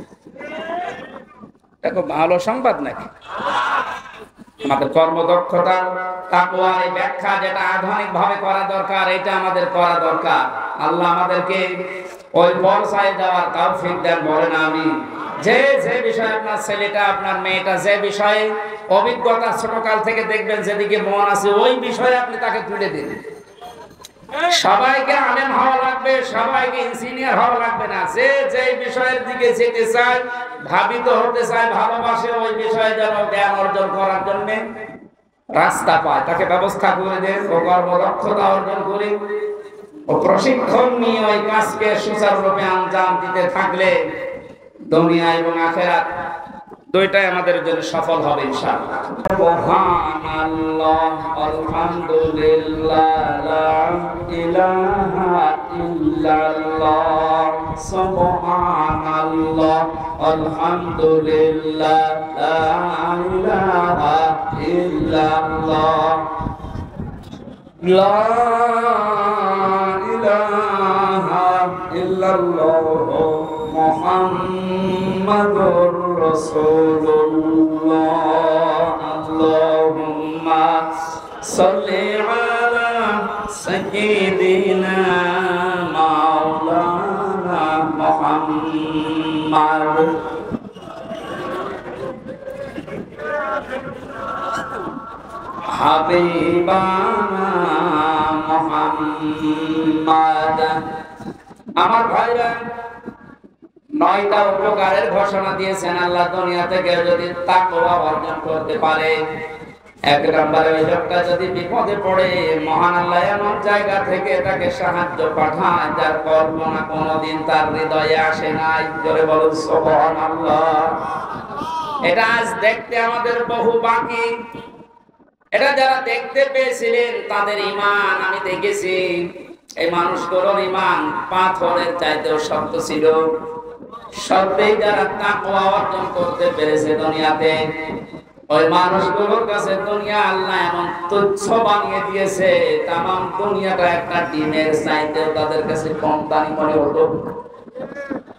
Speaker 1: এটা খুব ভালো সংবাদ নাকি? আমাদের কর্মদক্ষতা, তাকওয়ার এই ব্যাখ্যা যেটা আধুনিক ভাবে করা দরকার, এটা আমাদের করা দরকার। আল্লাহ আমাদেরকে ওই পর্যায়ে যাওয়ার তৌফিক দেন, বলেন আমিন। যে যে বিষয়ে আপনার ছেলেটা, আপনার মেয়েটা যে বিষয়ে অভিজ্ঞতা ছোটকাল থেকে দেখবেন, যেদিকে মন আছে ওই বিষয়ে আপনি তাকে তুলে দিন। সবাইকে আলেম হওয়া লাগবে, সবাইকে ইঞ্জিনিয়ার হওয়া লাগবে না। যে যে বিষয়ের দিকে যেতে চায়, ভাবিত হতে চায়, ভালোবাসে, ওই বিষয়ে যেন জ্ঞান অর্জন করার জন্য রাস্তা পায়, তাকে ব্যবস্থা করে দেন। ও কর্মদক্ষতা অর্জন করে ও প্রশিক্ষণ নিয়ে ওই কাজকে সুচারুরূপে আঞ্জাম দিতে থাকলে দুনিয়া এবং আখিরাত দুইটাই আমাদের জন্য সফল হবে ইনশাআল্লাহ। সুবহানাল্লাহ, আলহামদুলিল্লাহ, লা ইলাহা ইল্লাল্লাহ। সুবহানাল্লাহ, আলহামদুলিল্লাহ, লা ইলাহা ইল্লাল্লাহ। লা ইলাহা ইল্লাল্লাহ মুহাম্মাদুর রাসূলুল্লাহ। আল্লাহুম্মা সাল্লি আলা সাইয়্যিদিনা মাওলানা মুহাম্মাদ। হাবিবানা মুহাম্মাদ। আমার ভাইরা, 9টা উপকারের ঘোষণা দিয়েছেন আল্লাহ। দুনিয়া থেকে যদি তাকওয়া অর্জন করতে পারে, 1 নম্বরে ওই লোকটা যদি বিপদে পড়ে, মহান আল্লাহ এমন জায়গা থেকে তাকে সাহায্য পাঠায় যার কল্পনা কোনোদিন তার হৃদয়ে আসে নাই। জোরে বলুন সুবহানাল্লাহ। এটা আজ দেখতে আমাদের বহু বাকি। এটা যারা দেখতে পেয়েছিলেন তাদের ঈমান আমি দেখেছি, এই মানুষগুলোর ঈমান পাথরের চাইতেও শক্ত ছিল। সত্যিই যারা তাকওয়া অর্জন করতে পেরেছে দুনিয়াতে, ওই মানুষগুলোর কাছে দুনিয়া আল্লাহ এমন তুচ্ছ বানিয়ে দিয়েছে, তামাম দুনিয়াটা একটা ডিমের চাইতেও তাদের কাছে কম দামি মনে হতো।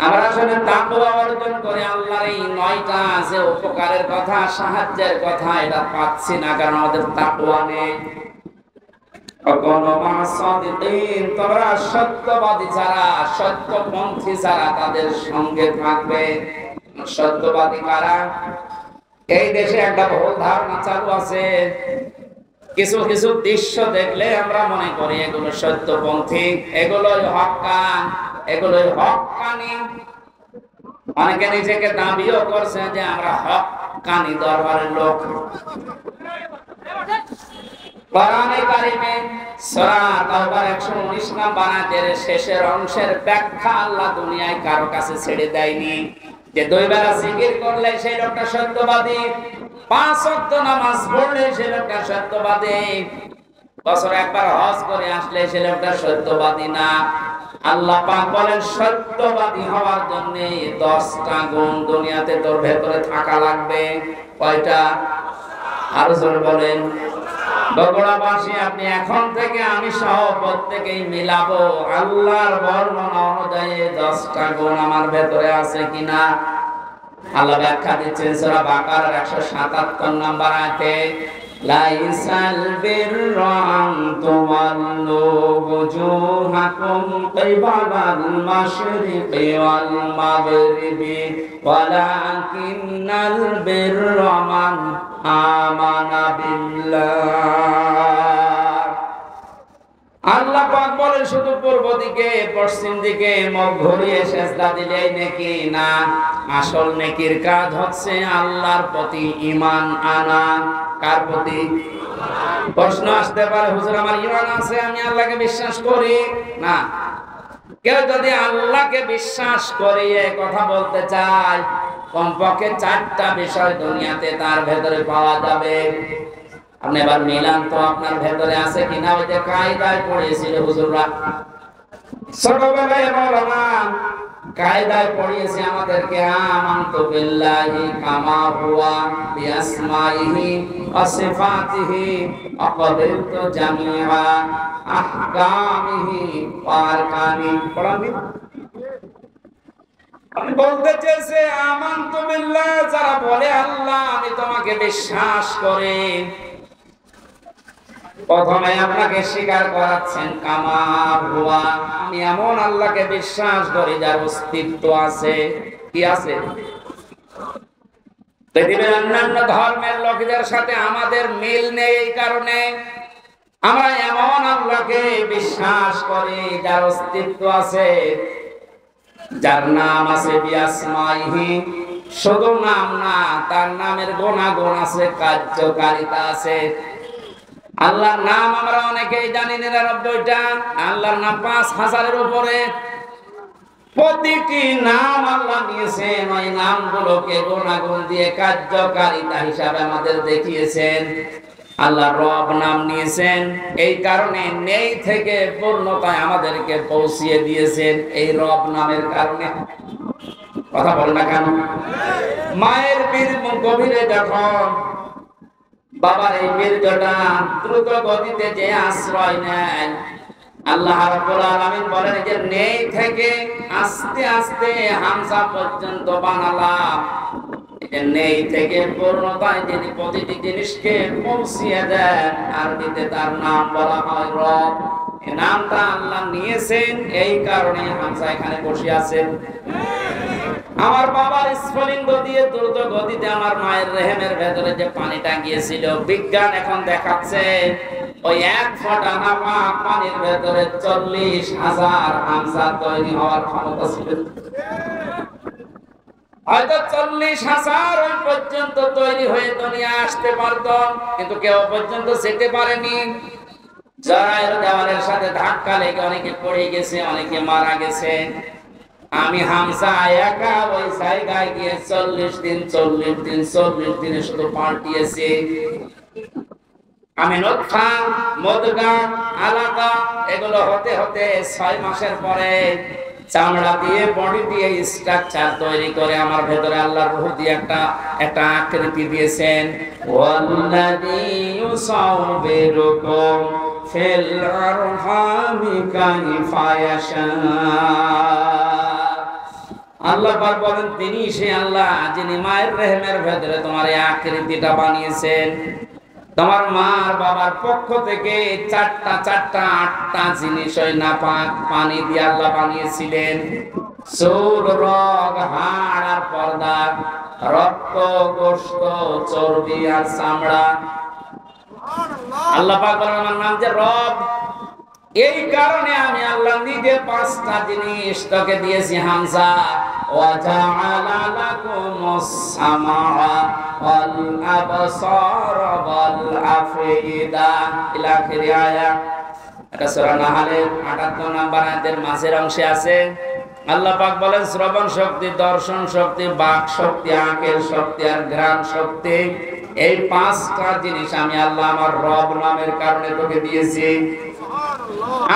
Speaker 1: আমরা আসলে তাকওয়া অর্জন করে আল্লাহর এই 9টা যে উপকারের কথা, সাহায্যের কথা, এটা পাচ্ছি না, কারণ আমাদের তাকওয়া নেই। তোমরা সত্যবাদী যারা, সত্যপন্থী যারা, তাদের সঙ্গে থাকবে। সত্যবাদী কারা? এই দেশে একটা ভুল ধারণা চালু আছে, কিছু কিছু দৃশ্য দেখলে আমরা মনে করি এগুলো সত্যপন্থী, এগুলোই হক্কান, এগুলোই হক্কানি। অনেকে নিজেকে দাবিও করছে যে আমরা হক্কানি দরবারের লোক। কোরআনে কারিমে সূরা তাওবার 119 নম্বর আয়াতের শেষের অংশের ব্যাখ্যা আল্লাহ দুনিয়ায় কারো কাছে ছেড়ে দেয়নি যে 2 বেলা জিকির করলে সেই লোকটা সত্যবাদী, 5 ওয়াক্ত নামাজ পড়লে সেই লোকটা সত্যবাদী, বছরে একবার হজ করে আসলে সেই লোকটা সত্যবাদী না। আল্লাহ পাক বলেন সত্যবাদী হওয়ার জন্য 10টা গুণ দুনিয়াতে তোর ভেতরে থাকা লাগবে। কয়টা? আর জোরে বলেন। বগুড়াবাসী, আপনি এখন থেকে আমি সহ প্রত্যেকেই মিলাবো আল্লাহর বর্ণনা অনুযায়ী 10টা গুণ আমার ভেতরে আছে কিনা। আল্লাহ ব্যাখ্যা দিচ্ছেন সূরা বাকারার 177 নম্বর আয়াতে, লাইসাল বিররা আন তুওয়াল্লু ওয়াজুহাকুম কিবালাল মাশরিকি ওয়াল মাগরিবি ওয়ালাকিন্নাল বিররা মান আমানা বিল্লাহ। আল্লাহ পাক বলেন শুধু পূর্ব দিকে পশ্চিম দিকে মুখ ঘুরিয়ে সিজদা দিলেই নেকি না, আসল নেকির কাজ হচ্ছে আল্লাহর প্রতি ঈমান আনা। কার প্রতি? প্রশ্ন আসতে পারে, হুজুর আমার ঈমান আছে, আমি আল্লাহকে বিশ্বাস করি না। কেউ যদি আল্লাহকে বিশ্বাস করিয়ে কথা বলতে চায়, কমপক্ষে 4টা বিষয় দুনিয়াতে তার ভেতরে পাওয়া যাবে। আপনি এবার মিলান তো আপনার ভেতরে আছে কিনা। ওই যে কায়দায় পড়িয়েছিল হুজুররা ছোটবেলায়, মাওলানা কায়দায় পড়িয়েছে আমাদেরকে, আমানতু বিল্লাহি কামা হুয়া বিআসমাইহি ওয়া সিফাতিহি ওয়া ক্বাবিলতু জামিআ আহকামিহি ওয়া আরকানি। পড়াবি? আমি বলতে চেয়েছে আমানতু বিল্লাহ, যারা বলে আল্লাহ আমি তোমাকে বিশ্বাস করি, প্রথমে আপনাকে স্বীকার করাচ্ছেন কামা হুয়া, আমি এমন আল্লাহকে বিশ্বাস করি যার অস্তিত্ব আছে। কি আছে? পৃথিবীর অন্যান্য ধর্মের লোকদের সাথে আমাদের মিল নেই, এই কারণে আমরা এমন আল্লাহকে বিশ্বাস করি যার অস্তিত্ব আছে, যার নাম আছে বিআসমাইহি, শুধু নাম না, তার নামের গুণাগুণ আছে, কার্যকারিতা আছে। আল্লাহর নাম আমরা অনেকেই জানি 99টা, আল্লাহর নাম 5000-এর উপরে। প্রতিটি নাম আল্লাহ নিয়েছেন, ওই নামগুলোকে গুণাগুণ দিয়ে কার্যকারিতা হিসাবে আমাদের দেখিয়েছেন। আল্লাহ রব নাম নিয়েছেন, এই কারণে নেই থেকে পূর্ণতায় আমাদেরকে পৌঁছিয়ে দিয়েছেন এই রব নামের কারণে। কথা বল না কেন? মায়ের গভীরে যখন বাবার এই বীর্যটা দ্রুত গতিতে যে আশ্রয় নেয়, আল্লাহ রাব্বুল আলামিন বলেন যে নেই থেকে আস্তে আস্তে হামজা পর্যন্ত বানালাম। নেই থেকে পূর্ণতায় যিনি প্রতিটি জিনিসকে পৌঁছিয়ে দেন, আরবিতে তার নাম বলা হয় রব। এই নামটা আল্লাহ নিয়েছেন, এই কারণে হামজা এখানে বসে আছে। আমার বাবার স্ফুলিঙ্গ দিয়ে দ্রুত গতিতে আমার মায়ের রেহেমের ভেতরে যে পানিটা গিয়েছিল, বিজ্ঞান এখন দেখাচ্ছে ওই 1 ফোঁটা নাপাক পানির ভেতরে 40,000 হামজা তৈরি হওয়ার ক্ষমতা ছিল। হয়তো 40,000 ওই পর্যন্ত তৈরি হয়ে দুনিয়া আসতে পারত, কিন্তু কেউ পর্যন্ত যেতে পারেনি। জরায়ুর দেওয়ালের সাথে ধাক্কা লেগে অনেকে পড়ে গেছে, অনেকে মারা গেছে। আমি হামজা একা ওই জায়গায় গিয়ে 40 দিনে শুধু পাল্টিয়েছি। আমি নতফা, মুদগা, আলাকা এগুলো হতে হতে 6 মাসের পরে চামড়া দিয়ে, বডি দিয়ে স্ট্রাকচার তৈরি করে আমার ভেতরে আল্লাহর রূহ দিয়ে একটা আকৃতি দিয়েছেন। ওয়াল্লাযী ইউসাউবিরুকুম ফিল আরহামি কাইফা ইয়াশা। আল্লাহ পাক বলেন তিনি সেই আল্লাহ যিনি মায়ের রেহেমের ভেতরে তোমার এই আকৃতিটা বানিয়েছেন। তোমার মা আর বাবার পক্ষ থেকে 8টা জিনিস ওই নাপাক পানি দিয়ে আল্লাহ বানিয়েছিলেন। চুল, রগ, হাড় আর পর্দা, রক্ত, গোশত, চর্বি আর চামড়া। আল্লাহ পাক বলেন আমার নাম যে রব, এই কারণে আমি আল্লাহ নিজে 5টা জিনিস তোকে দিয়েছি হামজা। ওয়াজআলা লাকুমুস সামাআ ওয়াল আবসারা ওয়াল আফইদা ইলা আখিরি আয়াত। এটা সূরা নাহলের 78 নম্বর আয়াতের মাঝের অংশে আছে। আল্লাহ পাক বলেন শ্রবণ শক্তি, দর্শন শক্তি, বাক শক্তি, আঁকের শক্তি আর ঘ্রাণ শক্তি, এই 5টা জিনিস আমি আল্লাহ আমার রব নামের কারণে তোকে দিয়েছি।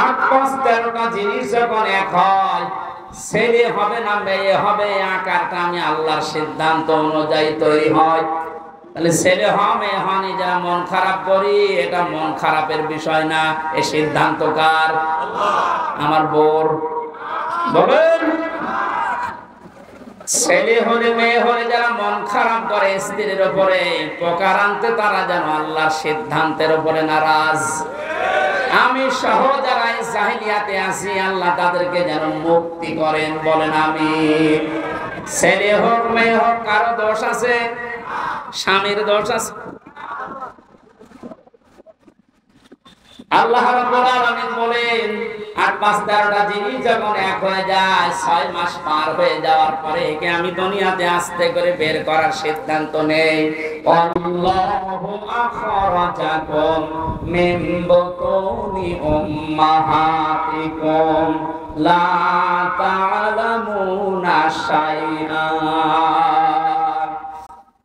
Speaker 1: আট পাঁচ 13টা জিনিস যখন এক হয়, ছেলে হবে না মেয়ে হবে, আকারটা আমি আল্লাহর সিদ্ধান্ত অনুযায়ী তৈরি হয়। তাহলে ছেলে হওয়া মেয়ে হয়নি, যারা মন খারাপ করি, এটা মন খারাপের বিষয় না, এ সিদ্ধান্ত কার? আমার বোর। বলেন, ছেলে হলে মেয়ে হলে যারা মন খারাপ করে স্ত্রীর উপরে, প্রকারান্তে তারা যেন আল্লাহর সিদ্ধান্তের উপরে নারাজ। আমি সহ যারা জাহিলিয়াতে আছি, আল্লাহ তাদেরকে যেন মুক্তি করেন, বলেন আমি। ছেলে হোক মেয়ে হোক, কারো দোষ আছে? স্বামীর দোষ আছে? আল্লাহ রাব্বুল আলামিন বলেন, ৮ ৫ 13টা জিনিস যখন এক হয়ে যায়, 6 মাস পার হয়ে যাওয়ার পরে একে আমি দুনিয়াতে আস্তে করে বের করার সিদ্ধান্ত নেই। আল্লাহু আখরাজাকুম মিন বুতুনি উম্মাহাতিকুম লা তা'লামুনা শাইআ।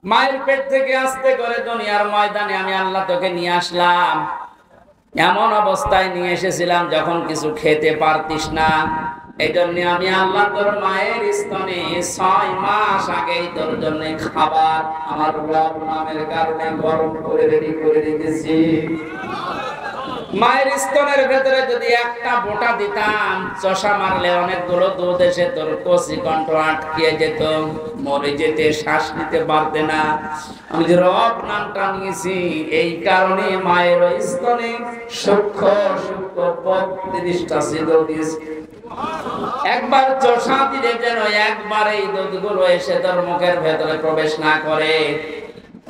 Speaker 1: মায়ের পেট থেকে আস্তে করে দুনিয়ার ময়দানে আমি আল্লাহ তোকে নিয়ে আসলাম। এমন অবস্থায় নিয়ে এসেছিলাম যখন কিছু খেতে পারতিস না। এই জন্য আমি আল্লাহ তোর মায়ের স্তনে 6 মাস আগেই তোর জন্য খাবার আমার রব নামের কারণে গরম করে রেডি করে রেখেছি। মায়ের স্তনের ভেতরে যদি একটা বোটা দিতাম, চষা মারলে অনেকগুলো দুধ এসে তোর কচি কণ্ঠ আটকে যেত, মরে যেতে, শ্বাস নিতে পারতে না। আমি যে রব নামটা নিয়েছি, এই কারণে মায়ের স্তনে সূক্ষ্ম সূক্ষ্ম ৩৫টা ছিদ্র দিয়েছি। একবার চষা দিলে যেন একবার এই দুধগুলো এসে তোর মুখের ভেতরে প্রবেশ না করে,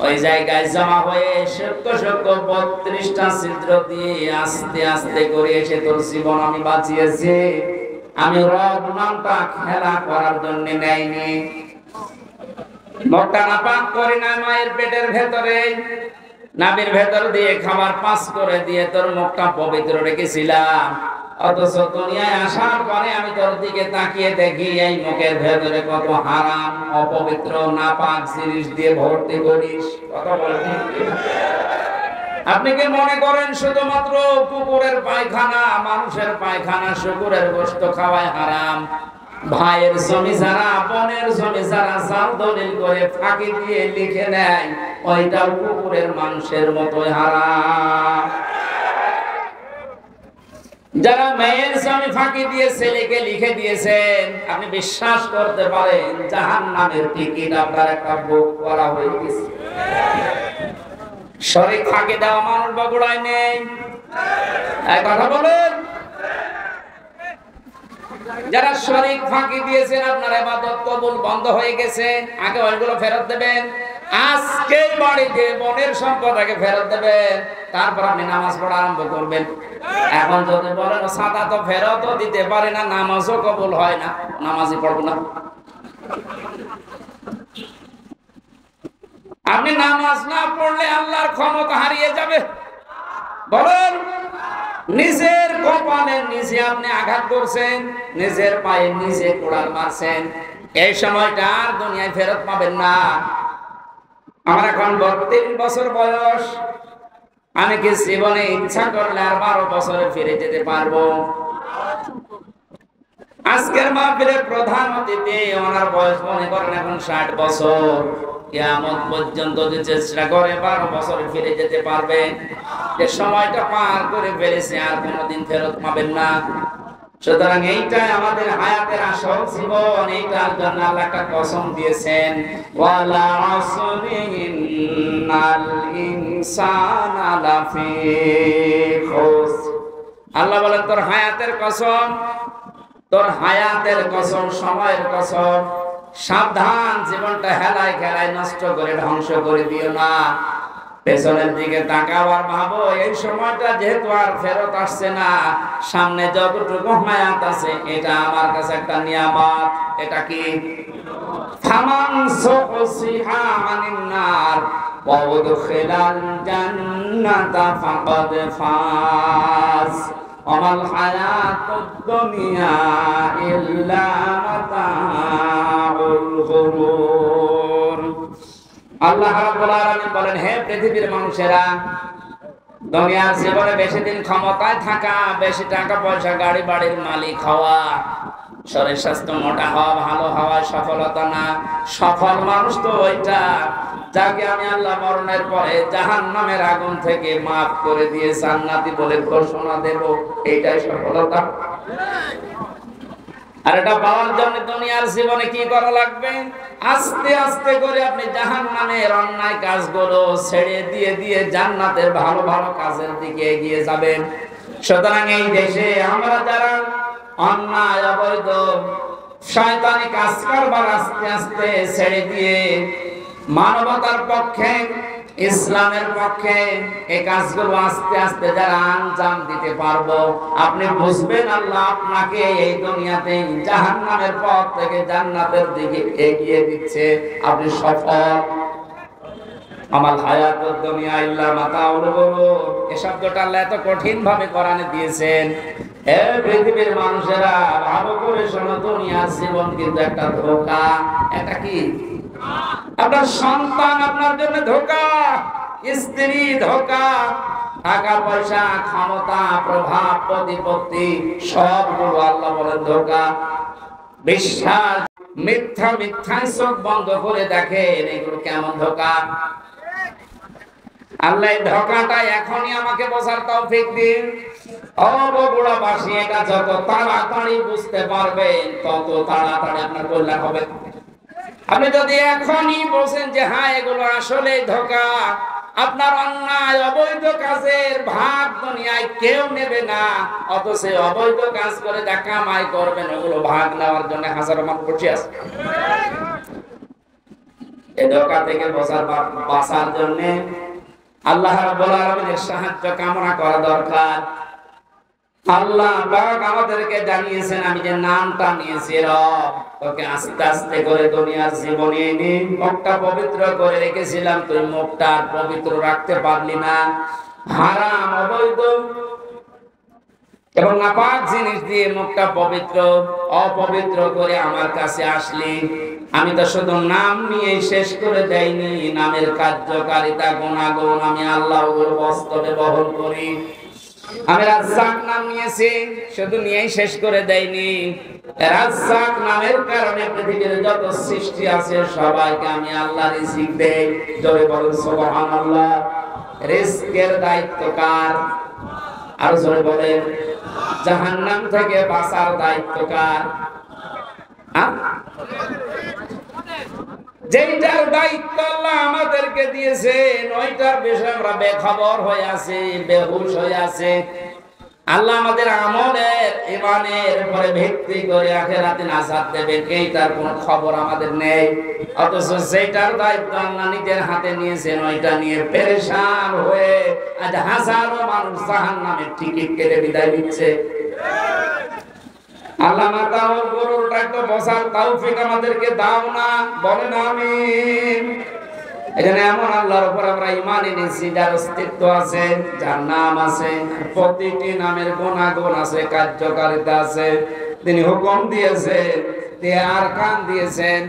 Speaker 1: ওই জায়গায় জমা হয়ে সূক্ষ্ম সূক্ষ্ম ৩২টা ছিদ্র দিয়ে আস্তে আস্তে করে এসে তোর জীবন আমি বাঁচিয়েছি। আমি রব নামটা খেলা করার জন্য নেইনি। মক্কা না পাক করি না, মায়ের পেটের ভেতরে নাভির ভেতর দিয়ে খাবার পাস করে দিয়ে তোর মুখটা পবিত্র রেখেছিলাম। অথচ দুনিয়ায় আসার পরে আমি তোর দিকে তাকিয়ে দেখি এই মুখের ভেতরে কত হারাম, অপবিত্র, নাপাক জিনিস দিয়ে ভর্তি করিস। কথা বলেন, আপনি কি মনে করেন শুধুমাত্র কুকুরের পায়খানা, মানুষের পায়খানা, শুকুরের গোশত খাওয়ায় হারাম? ভাইয়ের জমি যারা, বোনের জমি যারা জাল দলিল করে ফাঁকি দিয়ে লিখে নেয়, ওইটাও কুকুরের মানুষের মতোই হারাম। যারা মেয়ের জমি ফাঁকি দিয়ে ছেলেকে লিখে দিয়েছেন, আপনি বিশ্বাস করতে পারেন জাহান্নামের টিকিট আপনার একটা বুক করা হয়ে গেছে। শরীর ফাঁকি দেওয়া মানুষ বগুড়ায় নেই, এই কথা বলেন। যারা শরীর ফাঁকি দিয়েছেন, আপনার ইবাদত কবুল বন্ধ হয়ে গেছে, আগে ওইগুলো ফেরত দেবেন। আজকে বাড়িতে বোনের সম্পদ আগে ফেরত দেবেন, তারপর আপনি নামাজ পড়া আরম্ভ করবেন। এখন যদি বলেন সাদা তো ফেরতও দিতে পারে না, নামাজও কবুল হয় না, নামাজই পড়ব না। আপনি নামাজ না পড়লে আল্লাহর ক্ষমতা হারিয়ে যাবে। বলেন, নিজের কপালে নিজে আপনি আঘাত করছেন, নিজের পায়ে নিজে কোড়াল মারছেন। এই সময়টা আর দুনিয়ায় ফেরত পাবেন না। আমার এখন ৩২ বছর বয়স। আমি কি জীবনে ইচ্ছা করলে আর 12 বছরে ফিরে যেতে পারবো? আজকের মাহফিলের প্রধান অতিথি, ওনার বয়স মনে করেন এখন 60 বছর। কিয়ামত পর্যন্ত যে চেষ্টা করে 12 বছরে ফিরে যেতে পারবে। যে সময়টা পার করে ফেলেছে আর কোনোদিন ফেরত পাবেন না। সুতরাং এইটাই আমাদের হায়াতের আসল জীবন। এইটার জন্য আল্লাহ একটা কসম দিয়েছেন, ওয়ালা আসরি ইন্নাল ইনসানা লাফি খুসর। আল্লাহ বলেন তোর হায়াতের কসম, তোর হায়াতের কসম, সময়ের কসম, সাবধান, জীবনটা হেলায় খেলায় নষ্ট করে ধ্বংস করে দিও না। পেছনের দিকে তাকাও আর ভাবো, এই সময়টা যেহেতু আর ফেরত আসছে না, সামনে যতটুকু হায়াত আছে এটা আমার কাছে একটা নিয়ামত। এটা কি? ফামান সুহসিহা আনিন নার ওয়া উদখিলাল জান্নাতা ফাকাদ ফাজ ওয়ামাল হায়াতুদ দুনিয়া ইল্লা মাতাউল গুরুর। আল্লাহ রাব্বুল আলামিন বলেন, হে পৃথিবীর মানুষেরা, দুনিয়ার জীবনে বেশি দিন ক্ষমতায় থাকা, বেশি টাকা পয়সা গাড়ি বাড়ির মালিক হওয়া, শরীর স্বাস্থ্য মোটা হওয়া, ভালো হওয়া সফলতা না। সফল মানুষ তো ওইটা যাকে আমি আল্লাহ মরণের পরে জাহান্নামের আগুন থেকে মাফ করে দিয়ে জান্নাতি বলে ঘোষণা দেব, এইটাই সফলতা। আর এটা পাওয়ার জন্য দুনিয়ার জীবনে কি করা লাগবে? আস্তে আস্তে করে আপনি জাহান্নামের অন্যায় কাজগুলো ছেড়ে দিয়ে দিয়ে জান্নাতের ভালো ভালো কাজের দিকে এগিয়ে যাবেন। সুতরাং এই দেশে আমরা যারা অন্যায়, অবৈধ, শয়তানি কাজ করবার আস্তে আস্তে ছেড়ে দিয়ে মানবতার পক্ষে, ইসলামের পক্ষে এই কাজগুলো আস্তে আস্তে যারা আঞ্জাম দিতে পারবো, আপনি বুঝবেন আল্লাহ আপনাকে এই দুনিয়াতে জাহান্নামের পথ থেকে জান্নাতের দিকে এগিয়ে দিচ্ছে। আপনি সফল। আমার হায়াতুদ দুনিয়া ইল্লা মাতাউল গুরুর, এই শব্দটা আল্লাহ এত কঠিন ভাবে কোরআনে দিয়েছেন। হে পৃথিবীর মানুষেরা, ভালো করে শোনো, দুনিয়ার জীবন কিন্তু একটা ধোঁকা। এটা কি? আপনার সন্তান আপনার জন্য ধোঁকা, স্ত্রী ধোঁকা, টাকা পয়সা, ক্ষমতা, প্রভাব, প্রতিপত্তি সবগুলো আল্লাহ বলেন ধোঁকা। বিশ্বাস মিথ্যা, মিথ্যায় চোখ বন্ধ করে দেখেন এগুলো কেমন ধোঁকা। আল্লাহ ধোঁকাটা এখনই আমাকে বোঝার তৌফিক দিন। ও বগুড়াবাসী, এটা যত তাড়াতাড়ি বুঝতে পারবেন তত তাড়াতাড়ি আপনার কল্যাণ হবে। আপনি যদি এখনই বলছেন যে হ্যাঁ এগুলো আসলে ধোঁকা, আপনার অন্যায় অবৈধ কাজের ভাগ দুনিয়ায় কেউ নেবে না, অথচ অবৈধ কাজ করে যা কামাই করবেন ওগুলো ভাগ নেওয়ার জন্য হাজারো মানুষ বসে আছে। এই ধোঁকা থেকে বাঁচার জন্য আল্লাহ রাব্বুল আলামিনের সাহায্য কামনা করা দরকার। আল্লাহ পাক আমাদেরকে জানিয়েছেন, আমি যে নামটা নিয়েছি রব, তোকে আস্তে আস্তে করে দুনিয়ার জীবনে এনে মুখটা পবিত্র করে রেখেছিলাম, তুই মুখটা পবিত্র রাখতে পারলি না। হারাম, অবৈধ এবং নাপাক জিনিস দিয়ে মুখটা পবিত্র, অপবিত্র করে আমার কাছে আসলি। আমি তো শুধু নাম নিয়ে শেষ করে দেইনি, নামের কার্যকারিতা, গুণাগুণ আমি আল্লাহ বাস্তবে বহন করি। আমি রাজ্জাক নাম নিয়েছি, শুধু নিয়েই শেষ করে দেইনি। রাজ্জাক নামের কারণে পৃথিবীর যত সৃষ্টি আছে সবাইকে আমি আল্লাহ রিজিক দেই। জোরে বলুন সুবহানাল্লাহ। রিজকের দায়িত্ব কার? আর জোরে বলেন, জাহান্নাম থেকে বাঁচার দায়িত্ব কার? যেটার দায়িত্ব আল্লাহ আমাদেরকে দিয়েছেন ওইটার বিষয়ে আমরা বেখবর হয়ে আছি, বেহুশ হয়ে আছি। আল্লাহ আমাদের আমলের, ঈমানের উপরে ভিত্তি করে আখিরাতে নাজাত দেবেন, এইটার কোনো খবর আমাদের নেই। অথচ যেটার দায়িত্ব আল্লাহ নিজের হাতে নিয়েছেন ওইটা নিয়ে পেরেশান হয়ে আজ হাজারো মানুষ জাহান্নামের টিকিট কেটে বিদায় দিচ্ছে। আল্লাহ মাতাউল গুরুরটা একটু বোঝার তৌফিক আমাদেরকে দাও না, বলেন আমিন। এখানে এমন আল্লাহর উপর আমরা ঈমান এনেছি যার অস্তিত্ব আছে, যার নাম আছে, প্রতিটি নামের গুণাগুণ আছে, কার্যকারিতা আছে, তিনি হুকুম দিয়েছেন, তিনি আরকান দিয়েছেন।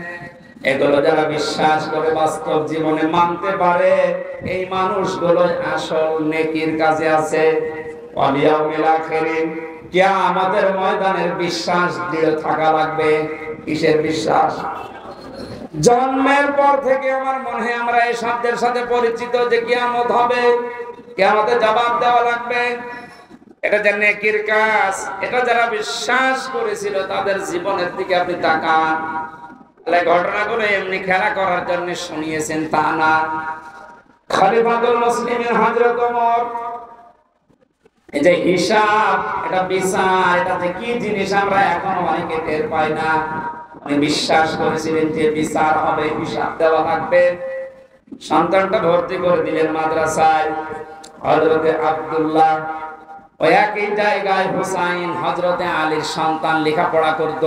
Speaker 1: এগুলো যারা বিশ্বাস করে বাস্তব জীবনে মানতে পারে, এই মানুষগুলো আসল নেকির কাজে আছে। ওয়ালিয়াউমিল আখিরিন, কিয়ামতের ময়দানের বিশ্বাস দৃঢ় থাকা লাগবে। কিসের বিশ্বাস? জন্মের পর থেকে আমার মনে হয় আমরা এই শব্দের সাথে পরিচিত যে কিয়ামত হবে, কিয়ামতে জবাব দেওয়া লাগবে। এটা যে নেকির কাজ, এটা যারা বিশ্বাস করেছিল তাদের জীবনের দিকে আপনি তাকান। ঘটনাগুলো এমনি খেলা করার জন্য শুনিয়েছেন তা না। খলিফাতুল মুসলিমিন হযরত ওমর, এই যে হিসাব, এটা বিচার, এটা যে কি জিনিস আমরা এখনো অনেকে টের পাই না। উনি বিশ্বাস করেছিলেন যে বিচার হবে, হিসাব দেওয়া লাগবে। সন্তানটা ভর্তি করে দিলেন মাদ্রাসায়। হযরতে আব্দুল্লাহ, ওই একই জায়গায় হুসাইন হযরতে আলীর সন্তান লেখাপড়া করত।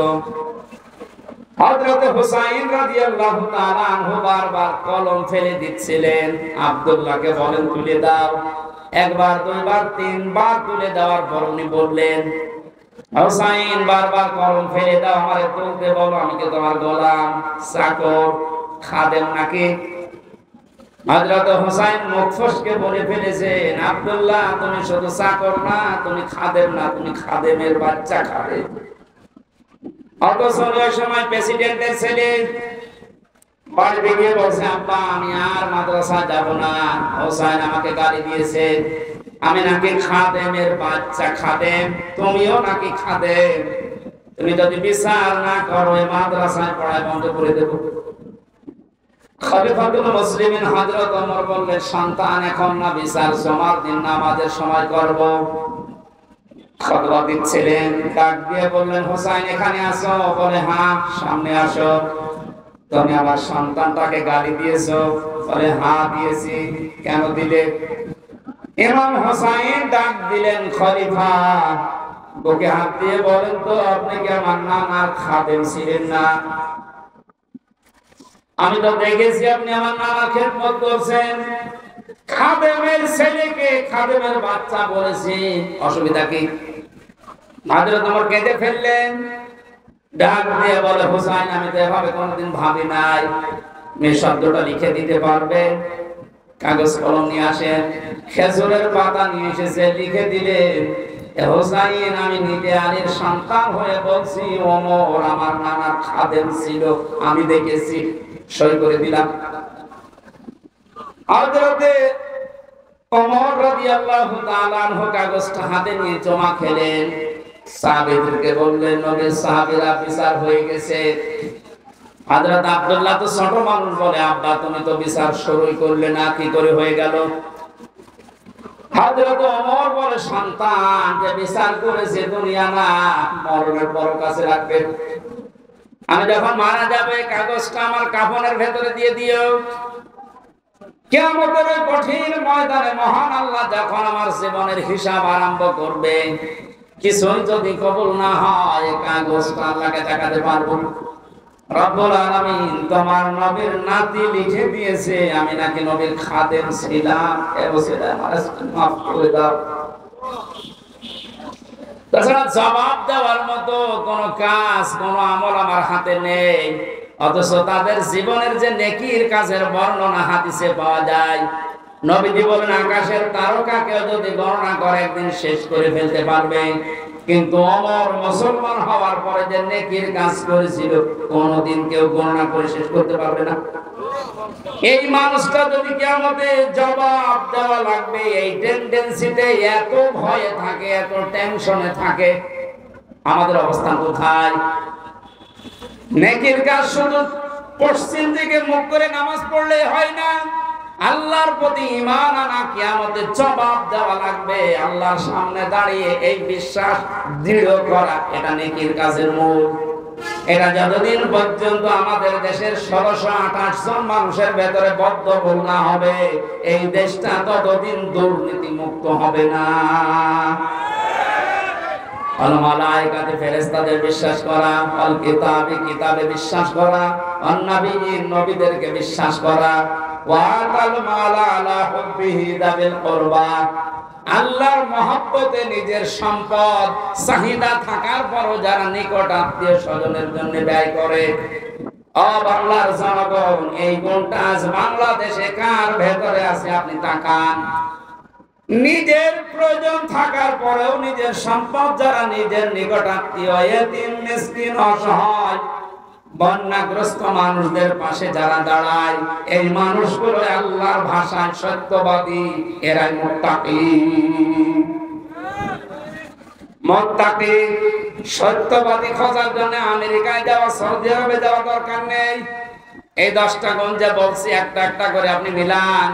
Speaker 1: হযরতে হুসাইন রাদিয়াল্লাহু তাআলা আনহু বারবার কলম ফেলে দিচ্ছিলেন, আব্দুল্লাহকে বলেন তুলে দাও। একবার, দুইবার, তিনবার তুলে দেওয়ার পর উনি বললেন, হুসাইন বারবার কলম ফেলে দাও, আমারে তুলতে বলো, আমি কি তোমার গোলাম, চাকর, খাদেম নাকি? হযরত হুসাইন মুখ ফসকে বলে ফেলেছেন, আব্দুল্লাহ তুমি শুধু চাকর না, তুমি খাদেম না, তুমি খাদেমের বাচ্চা খাদেম। অথচ ওই সময় প্রেসিডেন্টের ছেলে বাড়িতে গিয়ে বলছে, আব্বা আমি আর মাদ্রাসা যাব না, হুসাইন আমাকে গালি দিয়েছে, আমি নাকি খাদেমের বাচ্চা খাদেম, তুমিও নাকি খাদেম, তুমি যদি বিচার না করো এই মাদ্রাসায় পড়ায় বন্ধ করে দেব। খলিফাতুল মুসলিমিন হযরত ওমর বললেন, সন্তান এখন না বিচার, জুমার দিন নামাজের সময় করব। ফতোয়া দিচ্ছিলেন, ডাক দিয়ে বললেন, হুসাইন এখানে আসো। বলে হ্যাঁ, সামনে আসো। তুমি আমার সন্তানটাকে গালি দিয়েছো? বলে হ্যাঁ দিয়েছি। কেন দিলে? ইমাম হুসাইন ডাক দিলেন, খলিফা বুকে হাত দিয়ে বলেন তো, আপনি কি আমার নানার খাদেম ছিলেন না? আমি তো দেখেছি আপনি আমার নানার খেদমত করছেন। খাদেমের ছেলেকে খাদেমের বাচ্চা বলেছি, অসুবিধা কি? হযরত ওমর কেঁদে ফেললেন, ডাক দিয়ে বলে, হুসাইন আমি তো এভাবে কোনোদিন ভাবি নাই, মেয়ে শব্দটা লিখে দিতে পারবে? কাগজ কলম নিয়ে আসেন। খেজুরের পাতা নিয়ে এসেছে, লিখে দিলে, হুসাইন আমি নিজে আলীর সন্তান হয়ে বলছি, ওমর আমার নানার খাদেম ছিল, আমি দেখেছি, সই করে দিলাম। হযরতে ওমর রাদিয়াল্লাহু তাআলা আনহু কাগজটা হাতে নিয়ে জমা খেলেন। সাহাবীদেরকে বললেন, নবীর সাহাবীরা বিচার হয়ে গেছে। হযরত আব্দুল্লাহ তো ছোট মানুষ, বলে আব্বা তুমি তো বিচার শুরুই করলে না, কি করে হয়ে গেল? হযরত ওমর বলে, সন্তান যে বিচার করেছে দুনিয়া না, মরণের পর কাছে রাখবে। আমি যখন মারা যাবে কাগজটা আমার কাফনের ভেতরে দিয়ে দিও। কিয়ামতের ওই কঠিন ময়দানে মহান আল্লাহ যখন আমার জীবনের হিসাব আরম্ভ করবে, কিছুই যদি কবুল না হয়, কাগজটা আল্লাহকে দেখাতে পারবো না। রব্বুল আলামিন তোমার নবীর নাতি লিখে দিয়েছে আমি নাকি নবীর খাদেম ছিলাম, মাফ করে দাও। তাছাড়া জবাব দেওয়ার মতো কোন কাজ, কোন আমল আমার হাতে নেই, অথচ তাদের জীবনের যে নেকির কাজের বর্ণনা হাদিসে পাওয়া যায়। নবীজি বলেন, আকাশের তারকাকেও যদি গণনা করে একদিন শেষ করে ফেলতে পারবে, কিন্তু ওমর মুসলমান হওয়ার পরে যে নেকির কাজ করেছিল কোনদিন কেউ গণনা করে শেষ করতে পারবে না। এই মানুষটা যদি কিয়ামতে জবাব দেওয়া লাগবে, এই টেন্ডেন্সিতে এত ভয়ে থাকে, এত টেনশনে থাকে, আমাদের অবস্থান কোথায়? নেকির কাজ শুধু পশ্চিম দিকে মুখ করে নামাজ পড়লে হয় না, আল্লাহর প্রতি ঈমান আনা, কিয়ামতে জবাব দেওয়া লাগবে, আল্লাহর সামনে দাঁড়িয়ে এই বিশ্বাস দৃঢ় করা, এটা নেকির কাজের মূল। এটা যতদিন পর্যন্ত আমাদের দেশের 1628 জন মানুষের ভেতরে বদ্ধমূল না হবে, এই দেশটা ততদিন দুর্নীতি মুক্ত হবে না। আল মালায়েকাতে ফেরেশতাদের বিশ্বাস করা, আল কিতাবে কিতাবে বিশ্বাস করা, আন নবিয়্যিন নবীদেরকে বিশ্বাস করা, ওয়া আতাল মালা আলা হুব্বিহি দাবিল কুরবা, আল্লাহর মহব্বতে নিজের সম্পদ চাহিদা থাকার পরও যারা নিকট আত্মীয় স্বজনের জন্য ব্যয় করে। ও বাংলার জনগণ, এই গুণটা আজ বাংলাদেশে কার ভেতরে আছে আপনি তাকান। নিজের প্রয়োজন থাকার পরেও নিজের সম্পদ যারা নিজের নিকট আত্মীয়, এতিম মিসকিন অসহায় বন্যাগ্রস্ত মানুষদের পাশে যারা দাঁড়ায়, এই মানুষগুলো আল্লাহর ভাষায় সত্যবাদী, এরাই মুত্তাকি। মুত্তাকি সত্যবাদী খোঁজার জন্য আমেরিকায় যাওয়া, সৌদি আরবে যাওয়া দরকার নেই। এই 10টা গুণ যে বলছি একটা একটা করে আপনি মিলান।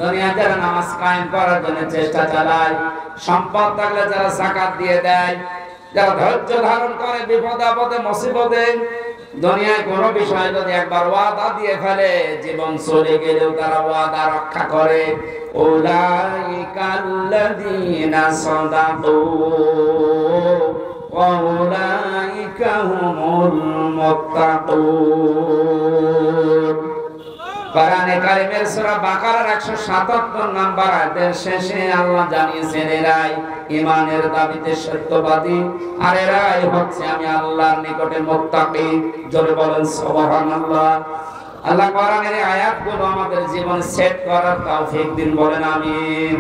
Speaker 1: দুনিয়া যারা নামাজ কায়েম করার জন্য চেষ্টা চালায়, সম্পদ থাকলে যারা যাকাত দিয়ে দেয়, যারা ধৈর্য ধারণ করে বিপদ আপদে মুসিবতে, দুনিয়ায় কোনো বিষয় যদি একবার ওয়াদা দিয়ে ফেলে, জীবন চলে গেলেও তারা ওয়াদা রক্ষা করে। উলাইকাল্লাযীনা সাদাকু ওয়া উলাইকা হুমুল মুত্তাকুন। কোরআনে কারিমের সূরা বাকারার 177 নম্বর আয়াতের শেষে আল্লাহ জানিয়েছেন এরাই ঈমানের দাবিতে সত্যবাদী আর এরাই হচ্ছে আমি আল্লাহর নিকটে মুত্তাকি। জোরে বলেন সুবহানাল্লাহ। আল্লাহ কোরআনের আয়াতগুলো আমাদের জীবনে সেট করার তৌফিক দিন, বলেন আমিন।